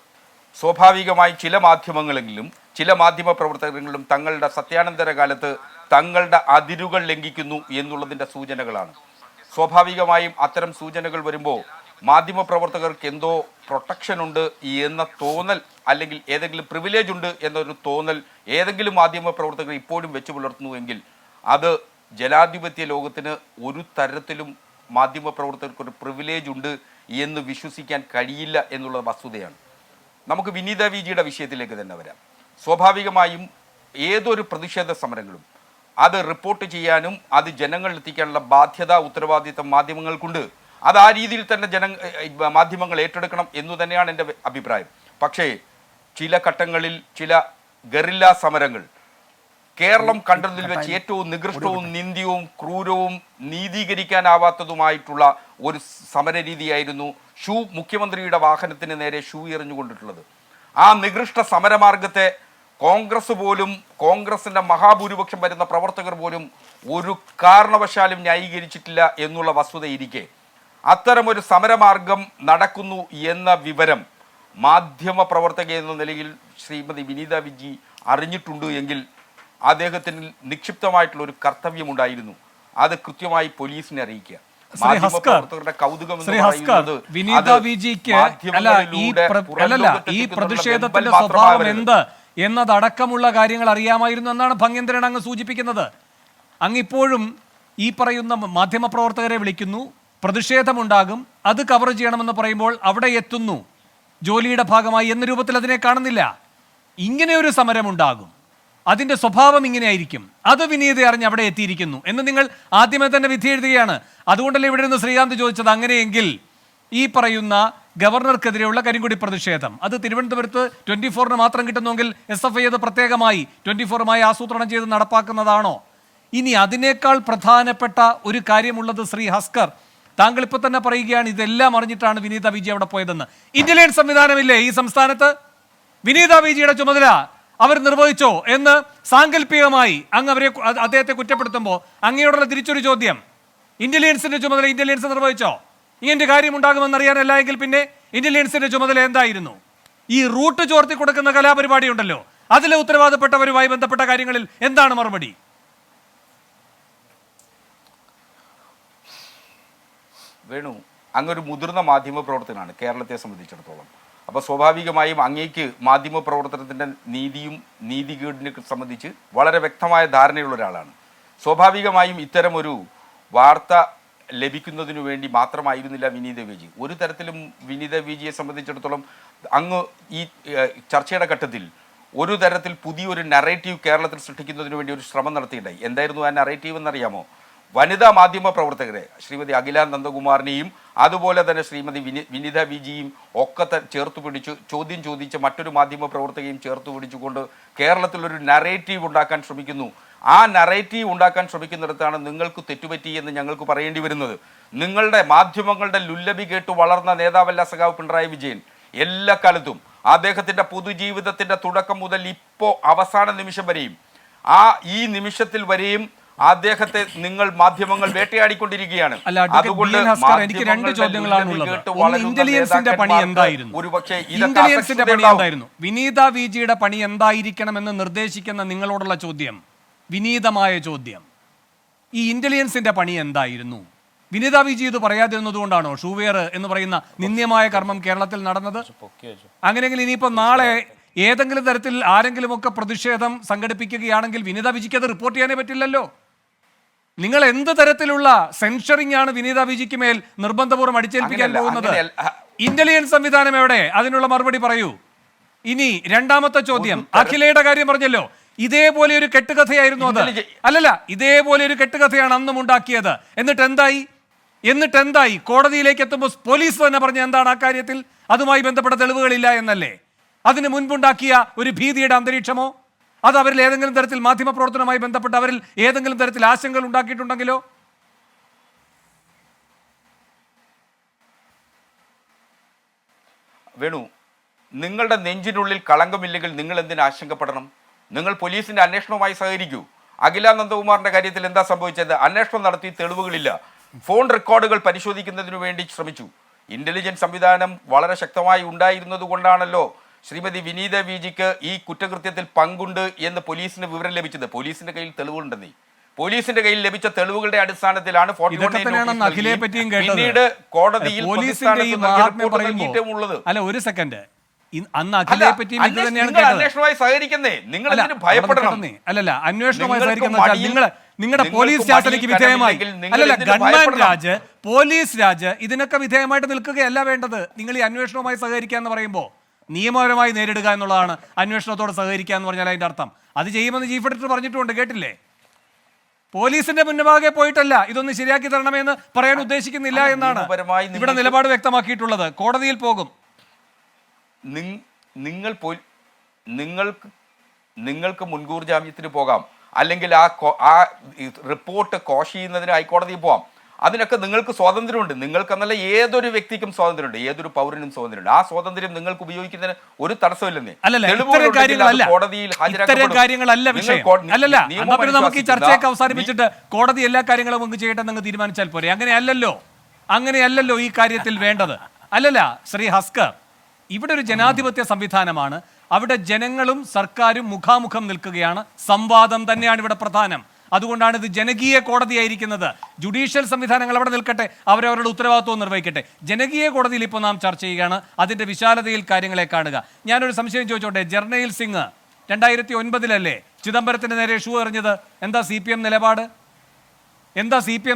സ്വാഭാവികമായി ചില മാധ്യമങ്ങളെങ്കിലും ചില മാധ്യമ പ്രവർത്തകരെങ്കിലും തങ്ങളുടെ സത്യാനന്തര കാലത്ത് തങ്ങളുടെ അതിരുകൾ ലംഘിക്കുന്നു എന്നുള്ളതിൻ്റെ സൂചനകളാണ്. സ്വാഭാവികമായും അത്തരം സൂചനകൾ വരുമ്പോൾ മാധ്യമപ്രവർത്തകർക്ക് എന്തോ പ്രൊട്ടക്ഷൻ ഉണ്ട് എന്ന തോന്നൽ, അല്ലെങ്കിൽ ഏതെങ്കിലും പ്രിവിലേജ് ഉണ്ട് എന്നൊരു തോന്നൽ ഏതെങ്കിലും മാധ്യമപ്രവർത്തകർ ഇപ്പോഴും വെച്ച് പുലർത്തുന്നുവെങ്കിൽ അത് ജനാധിപത്യ ലോകത്തിന് ഒരു തരത്തിലും മാധ്യമപ്രവർത്തകർക്കൊരു പ്രിവിലേജ് ഉണ്ട് എന്ന് വിശ്വസിക്കാൻ കഴിയില്ല എന്നുള്ള വസ്തുതയാണ്. നമുക്ക് വിനീത VGയുടെ വിഷയത്തിലേക്ക് തന്നെ വരാം. സ്വാഭാവികമായും ഏതൊരു പ്രതിഷേധ സമരങ്ങളും അത് റിപ്പോർട്ട് ചെയ്യാനും അത് ജനങ്ങളിൽ എത്തിക്കാനുള്ള ബാധ്യത, ഉത്തരവാദിത്തം മാധ്യമങ്ങൾക്കുണ്ട്. അത് ആ രീതിയിൽ തന്നെ മാധ്യമങ്ങൾ ഏറ്റെടുക്കണം എന്നു തന്നെയാണ് എൻ്റെ അഭിപ്രായം. പക്ഷേ ചില ഘട്ടങ്ങളിൽ ചില ഗറില്ല സമരങ്ങൾ കേരളം കണ്ടതിൽ വെച്ച് ഏറ്റവും നികൃഷ്ടവും നിന്ദ്യവും ക്രൂരവും നീതീകരിക്കാനാവാത്തതുമായിട്ടുള്ള ഒരു സമരരീതിയായിരുന്നു മുഖ്യമന്ത്രിയുടെ വാഹനത്തിന് നേരെ ഷൂ എറിഞ്ഞുകൊണ്ടിട്ടുള്ളത്. ആ നികൃഷ്ട സമരമാർഗത്തെ കോൺഗ്രസ് പോലും, കോൺഗ്രസിൻ്റെ മഹാഭൂരിപക്ഷം വരുന്ന പ്രവർത്തകർ പോലും ഒരു കാരണവശാലും ന്യായീകരിച്ചിട്ടില്ല എന്നുള്ള വസ്തുതയിരിക്കെ അത്തരമൊരു സമരമാർഗം നടക്കുന്നു എന്ന വിവരം മാധ്യമ പ്രവർത്തക എന്ന നിലയിൽ ശ്രീമതി വിനീത വിജി അറിഞ്ഞിട്ടുണ്ട് എങ്കിൽ അദ്ദേഹത്തിന് നിക്ഷിപ്തമായിട്ടുള്ള ഒരു കർത്തവ്യമുണ്ടായിരുന്നു. അത് കൃത്യമായി പോലീസിനെ അറിയിക്കുക. ഈ പ്രതിഷേധത്തിന്റെ സ്വഭാവം എന്ത് എന്നതടക്കമുള്ള കാര്യങ്ങൾ അറിയാമായിരുന്നു എന്നാണ് ഭംഗ്യന്തരൻ അങ്ങ് സൂചിപ്പിക്കുന്നത്. അങ്ങിപ്പോഴും ഈ പറയുന്ന മാധ്യമപ്രവർത്തകരെ വിളിക്കുന്നു, പ്രതിഷേധമുണ്ടാകും, അത് കവർ ചെയ്യണമെന്ന് പറയുമ്പോൾ അവിടെ എത്തുന്നു ജോലിയുടെ ഭാഗമായി എന്ന രൂപത്തിൽ അതിനെ കാണുന്നില്ല. ഇങ്ങനെ ഒരു സമരമുണ്ടാകും, അതിന്റെ സ്വഭാവം ഇങ്ങനെയായിരിക്കും, അത് വിനീത അറിഞ്ഞ് അവിടെ എത്തിയിരിക്കുന്നു എന്ന് നിങ്ങൾ ആദ്യമേ തന്നെ വിധി എഴുതുകയാണ്. അതുകൊണ്ടല്ലേ ഇവിടെ നിന്ന് ശ്രീകാന്ത് ചോദിച്ചത്, അങ്ങനെയെങ്കിൽ ഈ പറയുന്ന ഗവർണർക്കെതിരെയുള്ള കരിങ്കൊടി പ്രതിഷേധം അത് തിരുവനന്തപുരത്ത് 24-ന് മാത്രം കിട്ടുന്നുവെങ്കിൽ SFI അത് പ്രത്യേകമായി 24-മായി ആസൂത്രണം ചെയ്ത് നടപ്പാക്കുന്നതാണോ? ഇനി അതിനേക്കാൾ പ്രധാനപ്പെട്ട ഒരു കാര്യമുള്ളത് ശ്രീ ഹസ്കർ, താങ്കൾ ഇപ്പൊ തന്നെ പറയുകയാണ് ഇതെല്ലാം അറിഞ്ഞിട്ടാണ് വിനീത വിജി അവിടെ പോയതെന്ന്. ഇന്റലിജൻസ് സംവിധാനമില്ലേ ഈ സംസ്ഥാനത്ത്? വിനീത വിജിയുടെ ചുമതല അവർ നിർവഹിച്ചോ എന്ന് സാങ്കല്പികമായി അങ്ങ് അദ്ദേഹത്തെ കുറ്റപ്പെടുത്തുമ്പോൾ അങ്ങയോടുള്ള തിരിച്ചൊരു ചോദ്യം, ഇന്റലിജൻസിന്റെ ചുമതല ഇന്റലിജൻസ് നിർവഹിച്ചോ? ഇങ്ങനത്തെ കാര്യം ഉണ്ടാകുമെന്നറിയാനല്ല എങ്കിൽ പിന്നെ ഇന്റലിജൻസിന്റെ ചുമതല എന്തായിരുന്നു? ഈ റൂട്ട് ചോർത്തി കൊടുക്കുന്ന കലാപരിപാടി ഉണ്ടല്ലോ, അതിലെ ഉത്തരവാദപ്പെട്ടവരുമായി ബന്ധപ്പെട്ട കാര്യങ്ങളിൽ എന്താണ് മറുപടി? വേണു, അങ്ങൊരു മുതിർന്ന മാധ്യമ പ്രവർത്തകനാണ് കേരളത്തെ സംബന്ധിച്ചിടത്തോളം. അപ്പോൾ സ്വാഭാവികമായും അങ്ങേക്ക് മാധ്യമ പ്രവർത്തനത്തിൻ്റെ നീതിയും നീതികേടിനെ സംബന്ധിച്ച് വളരെ വ്യക്തമായ ധാരണയുള്ള ഒരാളാണ്. സ്വാഭാവികമായും ഇത്തരം ഒരു വാർത്ത ലഭിക്കുന്നതിനു വേണ്ടി മാത്രമായിരുന്നില്ല വിനീത വിജി. ഒരു തരത്തിലും വിനീത വിജിയെ സംബന്ധിച്ചിടത്തോളം അങ്ങ് ഈ ചർച്ചയുടെ ഘട്ടത്തിൽ ഒരു തരത്തിൽ പുതിയൊരു നറേറ്റീവ് കേരളത്തിൽ സൃഷ്ടിക്കുന്നതിന് വേണ്ടി ഒരു ശ്രമം നടത്തിയിട്ടുണ്ടായി. എന്തായിരുന്നു ആ നറേറ്റീവ് എന്നറിയാമോ? വനിതാ മാധ്യമ പ്രവർത്തകരെ ശ്രീമതി അഖില നന്ദകുമാറിനെയും അതുപോലെ തന്നെ ശ്രീമതി വിനീത വിജിയും ഒക്കെ ചേർത്ത് പിടിച്ചു ചോദ്യം ചോദിച്ച മറ്റൊരു മാധ്യമ പ്രവർത്തകയും ചേർത്ത് പിടിച്ചുകൊണ്ട് കേരളത്തിലൊരു നറേറ്റീവ് ഉണ്ടാക്കാൻ ശ്രമിക്കുന്നു. ആ നറേറ്റീവ് ഉണ്ടാക്കാൻ ശ്രമിക്കുന്നിടത്താണ് നിങ്ങൾക്ക് തെറ്റുപറ്റി എന്ന് ഞങ്ങൾക്ക് പറയേണ്ടി വരുന്നത്. നിങ്ങളുടെ മാധ്യമങ്ങളുടെ ലുല്ലബി കേട്ട് വളർന്ന നേതാവല്ല സഖാവ് പിണറായി വിജയൻ. എല്ലാ കാലത്തും അദ്ദേഹത്തിൻ്റെ പൊതുജീവിതത്തിൻ്റെ തുടക്കം മുതൽ ഇപ്പോൾ അവസാന നിമിഷം വരെയും ഈ നിമിഷത്തിൽ വരെയും അദ്ദേഹത്തെ നിങ്ങൾ മാധ്യമങ്ങൾ വേട്ടയാടിക്കൊണ്ടിരിക്കുകയാണ്. അതുകൊണ്ട് എനിക്ക് രണ്ട് ചോദ്യങ്ങളാണുള്ളത്. ഇന്റലിജൻസിന്റെ പണി എന്തായിരുന്നു? ഇന്റലിജൻസിന്റെ പണി എന്തായിരുന്നു? വിനീത വിജിയുടെ പണി എന്തായിരിക്കണമെന്ന് നിർദ്ദേശിക്കുന്ന നിങ്ങളോടുള്ള ചോദ്യം, വിനീതമായ ചോദ്യം, ഈ ഇന്റലിജൻസിന്റെ പണി എന്തായിരുന്നു? വിനീത വിജി ഇത് പറയാതിരുന്നതുകൊണ്ടാണോ ഷൂവെയർ എന്ന് പറയുന്ന നിന്ദ്യമായ കർമ്മം കേരളത്തിൽ നടന്നത്? അങ്ങനെയെങ്കിൽ ഇനിയിപ്പോൾ നാളെ ഏതെങ്കിലും തരത്തിൽ ആരെങ്കിലുമൊക്കെ പ്രതിഷേധം സംഘടിപ്പിക്കുകയാണെങ്കിൽ വിനീത വിജിക്ക് അത് റിപ്പോർട്ട് ചെയ്യാനേ പറ്റില്ലല്ലോ. നിങ്ങൾ എന്ത് തരത്തിലുള്ള സെൻഷറിംഗ് ആണ് വിനീത വിജിക്ക് മേൽ നിർബന്ധപൂർവ്വം അടിച്ചേൽപ്പിക്കാൻ പോകുന്നത്? ഇന്റലിജൻസ് സംവിധാനം എവിടെ? അതിനുള്ള മറുപടി പറയൂ. ഇനി രണ്ടാമത്തെ ചോദ്യം, അഖിലയുടെ കാര്യം പറഞ്ഞല്ലോ, ഇതേപോലെ ഒരു കെട്ടുകഥയായിരുന്നു അത്. അല്ലല്ല, ഇതേപോലെ ഒരു കെട്ടുകഥയാണ് അന്നും ഉണ്ടാക്കിയത്. എന്നിട്ട് എന്തായി? കോടതിയിലേക്ക് എത്തുമ്പോൾ പോലീസ് തന്നെ പറഞ്ഞ എന്താണ് ആ കാര്യത്തിൽ? അതുമായി ബന്ധപ്പെട്ട തെളിവുകളില്ല എന്നല്ലേ? അതിന് മുൻപുണ്ടാക്കിയ ഒരു ഭീതിയുടെ അന്തരീക്ഷമോ? അത് അവരിൽ ഏതെങ്കിലും തരത്തിൽ മാധ്യമപ്രവർത്തനവുമായി ബന്ധപ്പെട്ട് അവരിൽ ഏതെങ്കിലും തരത്തിൽ ആശങ്കകൾ ഉണ്ടാക്കിയിട്ടുണ്ടെങ്കിലോ? വേണു, നിങ്ങളുടെ നെഞ്ചിനുള്ളിൽ കളങ്കമില്ലെങ്കിൽ നിങ്ങൾ എന്തിന് ആശങ്കപ്പെടണം? നിങ്ങൾ പോലീസിന്റെ അന്വേഷണവുമായി സഹകരിക്കൂ. അഖില നന്ദകുമാറിന്റെ കാര്യത്തിൽ എന്താ സംഭവിച്ചത്? അന്വേഷണം നടത്തി തെളിവുകളില്ല. ഫോൺ റെക്കോർഡുകൾ പരിശോധിക്കുന്നതിനു വേണ്ടി ശ്രമിച്ചു. ഇന്റലിജൻസ് സംവിധാനം വളരെ ശക്തമായി ഉണ്ടായിരുന്നത് കൊണ്ടാണല്ലോ ശ്രീമതി വിനീത വിജിക്ക് ഈ കുറ്റകൃത്യത്തിൽ പങ്കുണ്ട് എന്ന് പോലീസിന് വിവരം ലഭിച്ചത്. പോലീസിന്റെ കയ്യിൽ തെളിവുണ്ടെന്നേ. പോലീസിന്റെ കയ്യിൽ ലഭിച്ച തെളിവുകളുടെ അടിസ്ഥാനത്തിലാണ് പിന്നീട് കോടതിയിൽ ഉള്ളത്. അല്ല, ഒരു സെക്കൻഡ്, അന്ന് അഖിലയെ പറ്റിയും ഇത് തന്നെയാണ് അന്വേഷണമായി സഹകരിക്കുന്നേ. നിങ്ങൾ എന്തിനു ഭയപ്പെടണം? അല്ലല്ല, അന്വേഷണവുമായി സഹകരിക്കുന്ന നിങ്ങളുടെ പോലീസ് ശാസനയ്ക്ക് വിധേയമായി, അല്ലല്ല, ഗവൺമെന്റ് രാജ്, പോലീസ് രാജ് ഇതിനൊക്കെ വിധേയമായിട്ട് നിൽക്കുകയല്ല വേണ്ടത്. നിങ്ങൾ ഈ അന്വേഷണവുമായി സഹകരിക്കുക എന്ന് പറയുമ്പോൾ നിയമപരമായി നേരിടുക എന്നുള്ളതാണ് അന്വേഷണത്തോട് സഹകരിക്കുക എന്ന് പറഞ്ഞാൽ അതിന്റെ അർത്ഥം. അത് ചെയ്യുമെന്ന് ചീഫ് എഡിറ്റർ പറഞ്ഞിട്ടുണ്ട്, കേട്ടില്ലേ? പോലീസിന്റെ മുൻപാകെ പോയിട്ടല്ല ഇതൊന്ന് ശരിയാക്കി തരണമെന്ന് പറയാൻ ഉദ്ദേശിക്കുന്നില്ല എന്നാണ് ഇവിടെ നിലപാട് വ്യക്തമാക്കിയിട്ടുള്ളത്. കോടതിയിൽ പോകും. നിങ്ങൾക്ക് മുൻകൂർ ജാമ്യത്തിന് പോകാം, അല്ലെങ്കിൽ ആ റിപ്പോർട്ട് കോഷ് ചെയ്യുന്നതിന് ഹൈക്കോടതിയിൽ പോകാം. അതിനൊക്കെ നിങ്ങൾക്ക് സ്വാതന്ത്ര്യമുണ്ട്. നിങ്ങൾക്കെന്നല്ല ഏതൊരു വ്യക്തിക്കും സ്വാതന്ത്ര്യമുണ്ട്, ഏതൊരു പൗരനും സ്വാതന്ത്ര്യമുണ്ട്. ആ സ്വാതന്ത്ര്യം നിങ്ങൾക്ക് ഉപയോഗിക്കുന്നതിന് ഒരു തടസ്സമില്ലെന്നേ. കോടതിയിൽ നമുക്ക് ഈ ചർച്ചയൊക്കെ അവസാനിപ്പിച്ചിട്ട് കോടതി എല്ലാ കാര്യങ്ങളും നമുക്ക് ചെയ്യട്ടെ എന്ന് തീരുമാനിച്ചാൽ പോരെ? അങ്ങനെയല്ലല്ലോ ഈ കാര്യത്തിൽ വേണ്ടത്. അല്ലല്ല ശ്രീ ഹസ്കർ, ഇവിടെ ഒരു ജനാധിപത്യ സംവിധാനമാണ്. അവിടെ ജനങ്ങളും സർക്കാരും മുഖാമുഖം നിൽക്കുകയാണ്. സംവാദം തന്നെയാണ് ഇവിടെ പ്രധാനം. അതുകൊണ്ടാണ് ഇത് ജനകീയ കോടതിയായിരിക്കുന്നത്. ജുഡീഷ്യൽ സംവിധാനങ്ങൾ അവിടെ നിൽക്കട്ടെ, അവരവരുടെ ഉത്തരവാദിത്വം നിർവഹിക്കട്ടെ. ജനകീയ കോടതിയിൽ ഇപ്പോൾ നാം ചർച്ച ചെയ്യുകയാണ്, അതിൻ്റെ വിശാലതയിൽ കാര്യങ്ങളെ കാണുക. ഞാനൊരു സംശയം ചോദിച്ചോട്ടെ. ജർണയിൽ സിംഗ് 2009 ചിദംബരത്തിന് നേരെ ഷൂ എറിഞ്ഞത്? എന്താ CPM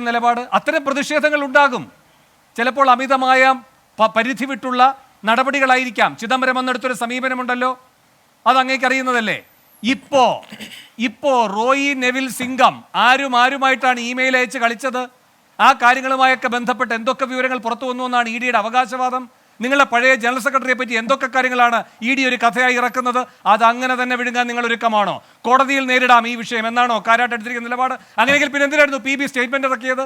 നിലപാട്? അത്തരം പ്രതിഷേധങ്ങൾ ഉണ്ടാകും. ചിലപ്പോൾ അമിതമായ പരിധി വിട്ടുള്ള നടപടികളായിരിക്കാം. ചിദംബരം വന്നെടുത്തൊരു സമീപനമുണ്ടല്ലോ, അത് അങ്ങേക്ക് അറിയുന്നതല്ലേ. ഇപ്പോ റോയി നെവിൽ സിംഗം ആരുമായിട്ടാണ് ഇമെയിൽ അയച്ച് കളിച്ചത്? ആ കാര്യങ്ങളുമായൊക്കെ ബന്ധപ്പെട്ട് എന്തൊക്കെ വിവരങ്ങൾ പുറത്തു വന്നു എന്നാണ് ED യുടെ അവകാശവാദം. നിങ്ങളുടെ പഴയ ജനറൽ സെക്രട്ടറിയെ പറ്റി എന്തൊക്കെ കാര്യങ്ങളാണ് ED ഒരു കഥയായി ഇറക്കുന്നത്? അത് അങ്ങനെ തന്നെ വിഴുങ്ങാൻ നിങ്ങൾ ഒരുക്കമാണോ? കോടതിയിൽ നേരിടാം ഈ വിഷയം എന്നാണോ കാരാട്ട് എടുത്തിരിക്കുന്ന നിലപാട്? അങ്ങനെയെങ്കിൽ പിന്നെ എന്തിനായിരുന്നു PB സ്റ്റേറ്റ്മെന്റ് ഇറക്കിയത്?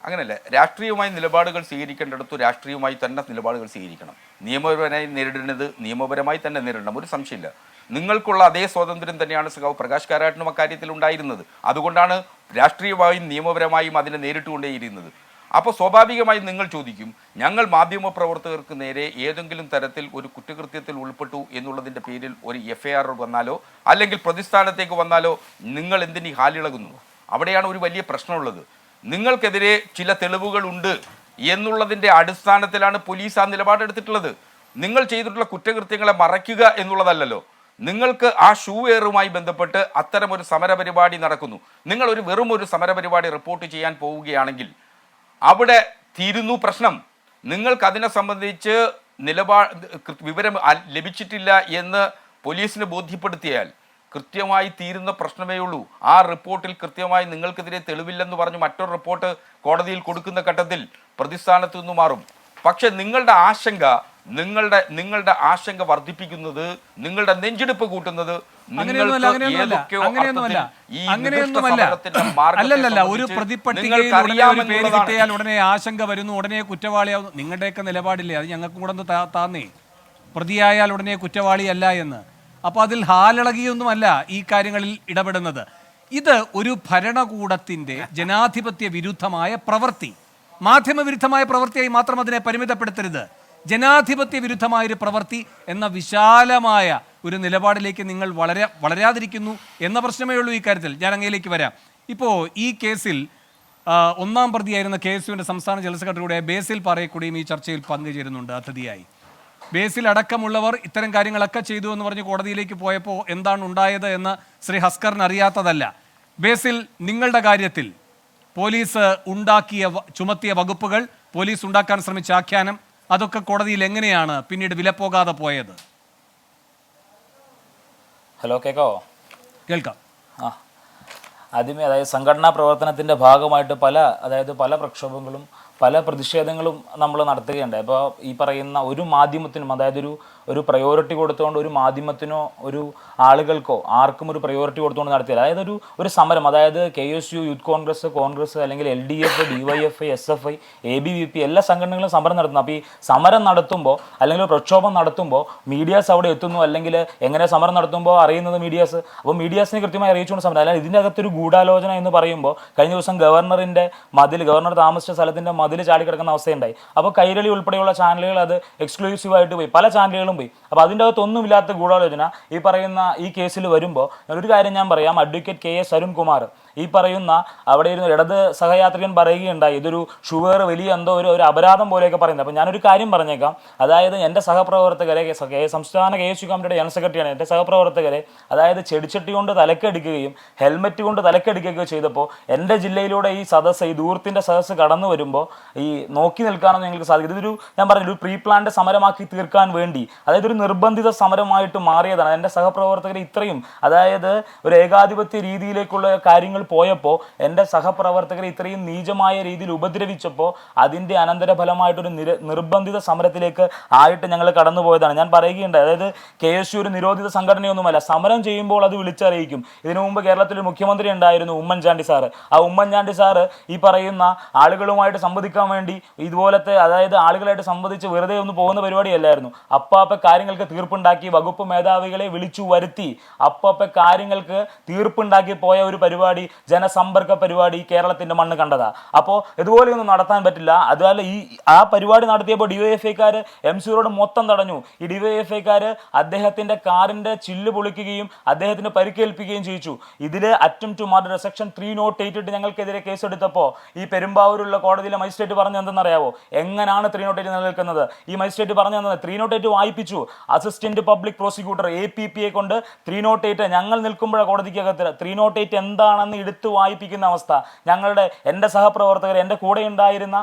അങ്ങനെയല്ല. രാഷ്ട്രീയമായി നിലപാടുകൾ സ്വീകരിക്കേണ്ടിടത്തു രാഷ്ട്രീയമായി തന്നെ നിലപാടുകൾ സ്വീകരിക്കണം. നിയമപരമായി നേരിടേണ്ടത് നിയമപരമായി തന്നെ നേരിടണം, ഒരു സംശയമില്ല. നിങ്ങൾക്കുള്ള അതേ സ്വാതന്ത്ര്യം തന്നെയാണ് സഖാവ് പ്രകാശ് കാരാട്ടിനും അക്കാര്യത്തിൽ ഉണ്ടായിരുന്നത്. അതുകൊണ്ടാണ് രാഷ്ട്രീയമായും നിയമപരമായും അതിനെ നേരിട്ടുകൊണ്ടേയിരുന്നത്. അപ്പോൾ സ്വാഭാവികമായും നിങ്ങൾ ചോദിക്കും, ഞങ്ങൾ മാധ്യമപ്രവർത്തകർക്ക് നേരെ ഏതെങ്കിലും തരത്തിൽ ഒരു കുറ്റകൃത്യത്തിൽ ഉൾപ്പെട്ടു എന്നുള്ളതിൻ്റെ പേരിൽ ഒരു FIR വന്നാലോ അല്ലെങ്കിൽ പ്രതിസ്ഥാനത്തേക്ക് വന്നാലോ നിങ്ങൾ എന്തിനീ ഹാലിളകുന്നു? അവിടെയാണ് ഒരു വലിയ പ്രശ്നമുള്ളത്. നിങ്ങൾക്കെതിരെ ചില തെളിവുകളുണ്ട് എന്നുള്ളതിൻ്റെ അടിസ്ഥാനത്തിലാണ് പോലീസ് ആ നിലപാടെടുത്തിട്ടുള്ളത്. നിങ്ങൾ ചെയ്തിട്ടുള്ള കുറ്റകൃത്യങ്ങളെ മറയ്ക്കുക എന്നുള്ളതല്ലല്ലോ. നിങ്ങൾക്ക് ആ ഷൂ വെയറുമായി ബന്ധപ്പെട്ട് അത്തരമൊരു സമരപരിപാടി നടക്കുന്നു. നിങ്ങൾ വെറും ഒരു സമരപരിപാടി റിപ്പോർട്ട് ചെയ്യാൻ പോവുകയാണെങ്കിൽ അവിടെ തീരുന്നു പ്രശ്നം. നിങ്ങൾക്ക് അതിനെ സംബന്ധിച്ച് വിവരം ലഭിച്ചിട്ടില്ല എന്ന് പോലീസിന് ബോധ്യപ്പെടുത്തിയാൽ കൃത്യമായി തീരുന്ന പ്രശ്നമേ ഉള്ളൂ. ആ റിപ്പോർട്ടിൽ കൃത്യമായി നിങ്ങൾക്കെതിരെ തെളിവില്ലെന്ന് പറഞ്ഞ് മറ്റൊരു റിപ്പോർട്ട് കോടതിയിൽ കൊടുക്കുന്ന ഘട്ടത്തിൽ പ്രതിസ്ഥാനത്തു നിന്ന് മാറും. പക്ഷെ നിങ്ങളുടെ ആശങ്ക വർദ്ധിപ്പിക്കുന്നത്, നിങ്ങളുടെ നെഞ്ചെടുപ്പ് കൂട്ടുന്നത് ഒരു പ്രതിപട്ടികയിൽ പേര് കിട്ടിയാൽ ഉടനെ ആശങ്ക വരുന്നു, ഉടനെ കുറ്റവാളിയാവുന്നു. നിങ്ങളുടെയൊക്കെ നിലപാടില്ലേ? അത് ഞങ്ങൾക്കും കൂടെ താന്നേ. പ്രതിയായാൽ ഉടനെ കുറ്റവാളിയല്ല എന്ന്. അപ്പോൾ അതിൽ ഹാലിളകിയൊന്നുമല്ല ഈ കാര്യങ്ങളിൽ ഇടപെടുന്നത്. ഇത് ഒരു ഭരണകൂടത്തിൻ്റെ ജനാധിപത്യ വിരുദ്ധമായ പ്രവൃത്തി, മാധ്യമവിരുദ്ധമായ പ്രവൃത്തിയായി മാത്രം അതിനെ പരിമിതപ്പെടുത്തരുത്. ജനാധിപത്യ വിരുദ്ധമായൊരു പ്രവൃത്തി എന്ന വിശാലമായ ഒരു നിലപാടിലേക്ക് നിങ്ങൾ വളരാതിരിക്കുന്നു എന്ന പ്രശ്നമേ ഉള്ളൂ ഈ കാര്യത്തിൽ. ഞാൻ അങ്ങയിലേക്ക് വരാം. ഇപ്പോൾ ഈ കേസിൽ ഒന്നാം പ്രതിയായിരുന്ന KSUവിൻ്റെ സംസ്ഥാന ജനറൽ സെക്രട്ടറി കൂടിയായ ബേസിൽ പാറേക്കൂടിയും ഈ ചർച്ചയിൽ പങ്കുചേരുന്നുണ്ട് അതിഥിയായി. ബേസിൽ അടക്കമുള്ളവർ ഇത്തരം കാര്യങ്ങളൊക്കെ ചെയ്തു എന്ന് പറഞ്ഞ് കോടതിയിലേക്ക് പോയപ്പോൾ എന്താണ് ഉണ്ടായത് എന്ന് ശ്രീ ഹസ്കറിന് അറിയാത്തതല്ല. ബേസിൽ, നിങ്ങളുടെ കാര്യത്തിൽ പോലീസ് ചുമത്തിയ വകുപ്പുകൾ, പോലീസ് ഉണ്ടാക്കാൻ ശ്രമിച്ച ആഖ്യാനം, അതൊക്കെ കോടതിയിൽ എങ്ങനെയാണ് പിന്നീട് വിലപ്പോകാതെ പോയത്? ഹലോ, കേൾക്കാം. ആദ്യമേ സംഘടനാ പ്രവർത്തനത്തിൻ്റെ ഭാഗമായിട്ട് പല പ്രക്ഷോഭങ്ങളും പല പ്രതിഷേധങ്ങളും നമ്മൾ നടത്തുകയുണ്ടായി. അപ്പോൾ ഈ പറയുന്ന ഒരു മാധ്യമത്തിനും, ഒരു പ്രയോറിറ്റി കൊടുത്തുകൊണ്ട് ഒരു മാധ്യമത്തിനോ ഒരു ആളുകൾക്കോ ആർക്കും ഒരു പ്രയോറിറ്റി കൊടുത്തുകൊണ്ട് നടത്തിയത്, ഒരു സമരം, KSU, യൂത്ത് കോൺഗ്രസ് അല്ലെങ്കിൽ LDF, DYFI, SFI, ABVP എല്ലാ സംഘടനകളും സമരം നടത്തുന്നു. അപ്പോൾ ഈ സമരം നടത്തുമ്പോൾ അല്ലെങ്കിൽ പ്രക്ഷോഭം നടത്തുമ്പോൾ മീഡിയാസ് അവിടെ എത്തുന്നു, അല്ലെങ്കിൽ എങ്ങനെ സമരം നടത്തുമ്പോൾ അറിയുന്നത് മീഡിയാസ്. അപ്പോൾ മീഡിയാസിനെ കൃത്യമായി അറിയിച്ചുകൊണ്ട് സമരം. അല്ലെങ്കിൽ ഇതിൻ്റെ അകത്തൊരു ഗൂഢാലോചന എന്ന് പറയുമ്പോൾ കഴിഞ്ഞ ദിവസം ഗവർണർ താമസിച്ച സ്ഥലത്തിൻ്റെ മതിൽ ചാടിക്കിടക്കുന്ന അവസ്ഥയുണ്ടായി. അപ്പോൾ കൈരളി ഉൾപ്പെടെയുള്ള ചാനലുകൾ അത് എക്സ്ക്ലൂസീവായിട്ട് പോയി, പല ചാനലുകളും പോയി. അപ്പോൾ അതിൻ്റെ അകത്തൊന്നുമില്ലാത്ത ഗൂഢാലോചന ഈ പറയുന്ന ഈ കേസിൽ വരുമ്പോൾ ഒരു കാര്യം ഞാൻ പറയാം. അഡ്വക്കേറ്റ് KS അരുൺകുമാർ ഈ പറയുന്ന അവിടെ ഇരുന്ന് ഇടത് സഹയാത്രികൻ പറയുകയുണ്ടായി ഇതൊരു ഷുഗർ വലിയ എന്തോ ഒരു അപരാധം പോലെയൊക്കെ പറയുന്നത്. അപ്പോൾ ഞാനൊരു കാര്യം പറഞ്ഞേക്കാം, അതായത് എൻ്റെ സഹപ്രവർത്തകരെ സംസ്ഥാന KSU കമ്മിറ്റിയുടെ ജനറൽ സെക്രട്ടറിയാണ്, എൻ്റെ സഹപ്രവർത്തകരെ അതായത് ചെടിച്ചട്ടി കൊണ്ട് തലക്കടിക്കുകയും ഹെൽമെറ്റ് കൊണ്ട് തലക്കടിക്കുകയോ ചെയ്തപ്പോൾ എൻ്റെ ജില്ലയിലൂടെ ഈ സദസ്സ് ഈ ദൂരത്തിൻ്റെ സദസ്സ് കടന്നു വരുമ്പോൾ ഈ നോക്കി നിൽക്കാനൊന്നും ഞങ്ങൾക്ക് സാധിക്കും. ഇതൊരു ഞാൻ പറഞ്ഞു ഒരു പ്രീ പ്ലാൻഡ് സമരമാക്കി തീർക്കാൻ വേണ്ടി, അതായത് ഒരു നിർബന്ധിത സമരമായിട്ട് മാറിയതാണ്. എൻ്റെ സഹപ്രവർത്തകർ ഇത്രയും അതായത് ഒരു ഏകാധിപത്യ രീതിയിലേക്കുള്ള കാര്യങ്ങൾ പോയപ്പോൾ എൻ്റെ സഹപ്രവർത്തകരെ ഇത്രയും നീചമായ രീതിയിൽ ഉപദ്രവിച്ചപ്പോൾ അതിൻ്റെ അനന്തരഫലമായിട്ടൊരു നിർബന്ധിത സമരത്തിലേക്ക് ആയിട്ട് ഞങ്ങൾ കടന്നുപോയതാണ്. ഞാൻ പറയുകയുണ്ട്, അതായത് KSU ഒരു നിരോധിത സംഘടനയൊന്നുമല്ല, സമരം ചെയ്യുമ്പോൾ അത് വിളിച്ചറിയിക്കും. ഇതിനു മുമ്പ് കേരളത്തിൽ ഒരു മുഖ്യമന്ത്രി ഉണ്ടായിരുന്നു, ഉമ്മൻചാണ്ടി സാറ്. ആ ഉമ്മൻചാണ്ടി സാറ് ഈ പറയുന്ന ആളുകളുമായിട്ട് സംവദിക്കാൻ വേണ്ടി ഇതുപോലത്തെ അതായത് ആളുകളായിട്ട് സംവദിച്ച് വെറുതെ ഒന്ന് പോകുന്ന പരിപാടിയല്ലായിരുന്നു. അപ്പാപ്പ കാര്യങ്ങൾക്ക് തീർപ്പുണ്ടാക്കി വകുപ്പ് മേധാവികളെ വിളിച്ചു വരുത്തി അപ്പാപ്പ കാര്യങ്ങൾക്ക് തീർപ്പുണ്ടാക്കി പോയ ഒരു പരിപാടി, ജനസമ്പർക്ക പരിപാടി കേരളത്തിന്റെ മണ്ണ് കണ്ടതാ. അപ്പോൾ ഇതുപോലെയൊന്നും നടത്താൻ പറ്റില്ല. അതുപോലെ ആ പരിപാടി നടത്തിയപ്പോൾ DYFIക്കാർ MC റോഡ് മൊത്തം തടഞ്ഞു. ഈ DYFIക്കാർ അദ്ദേഹത്തിന്റെ കാറിന്റെ ചില്ല് പൊളിക്കുകയും അദ്ദേഹത്തിന് പരിക്കേൽപ്പിക്കുകയും ചെയ്യിച്ചു. ഇതിൽ അറ്റംപ്റ്റ് ടു മർഡർ സെക്ഷൻ 308 ഇട്ട് ഞങ്ങൾക്കെതിരെ കേസെടുത്തപ്പോൾ ഈ പെരുമ്പാവൂരുള്ള കോടതിയിലെ മജിസ്ട്രേറ്റ് പറഞ്ഞു എന്തെന്നറിയാവോ, എങ്ങനെയാണ് 308 നിലനിൽക്കുന്നത്? ഈ മജിസ്ട്രേറ്റ് പറഞ്ഞു തന്നത് 308 വായിപ്പിച്ചു. അസിസ്റ്റന്റ് പബ്ലിക് പ്രോസിക്യൂട്ടർ APPയെ കൊണ്ട് 308 ഞങ്ങൾ നിൽക്കുമ്പോഴാണ് കോടതിക്കകത്ത് 308 എന്താണെന്ന് എടുത്തു വായിപ്പിക്കുന്ന അവസ്ഥ. എൻ്റെ സഹപ്രവർത്തകർ എൻ്റെ കൂടെ ഉണ്ടായിരുന്ന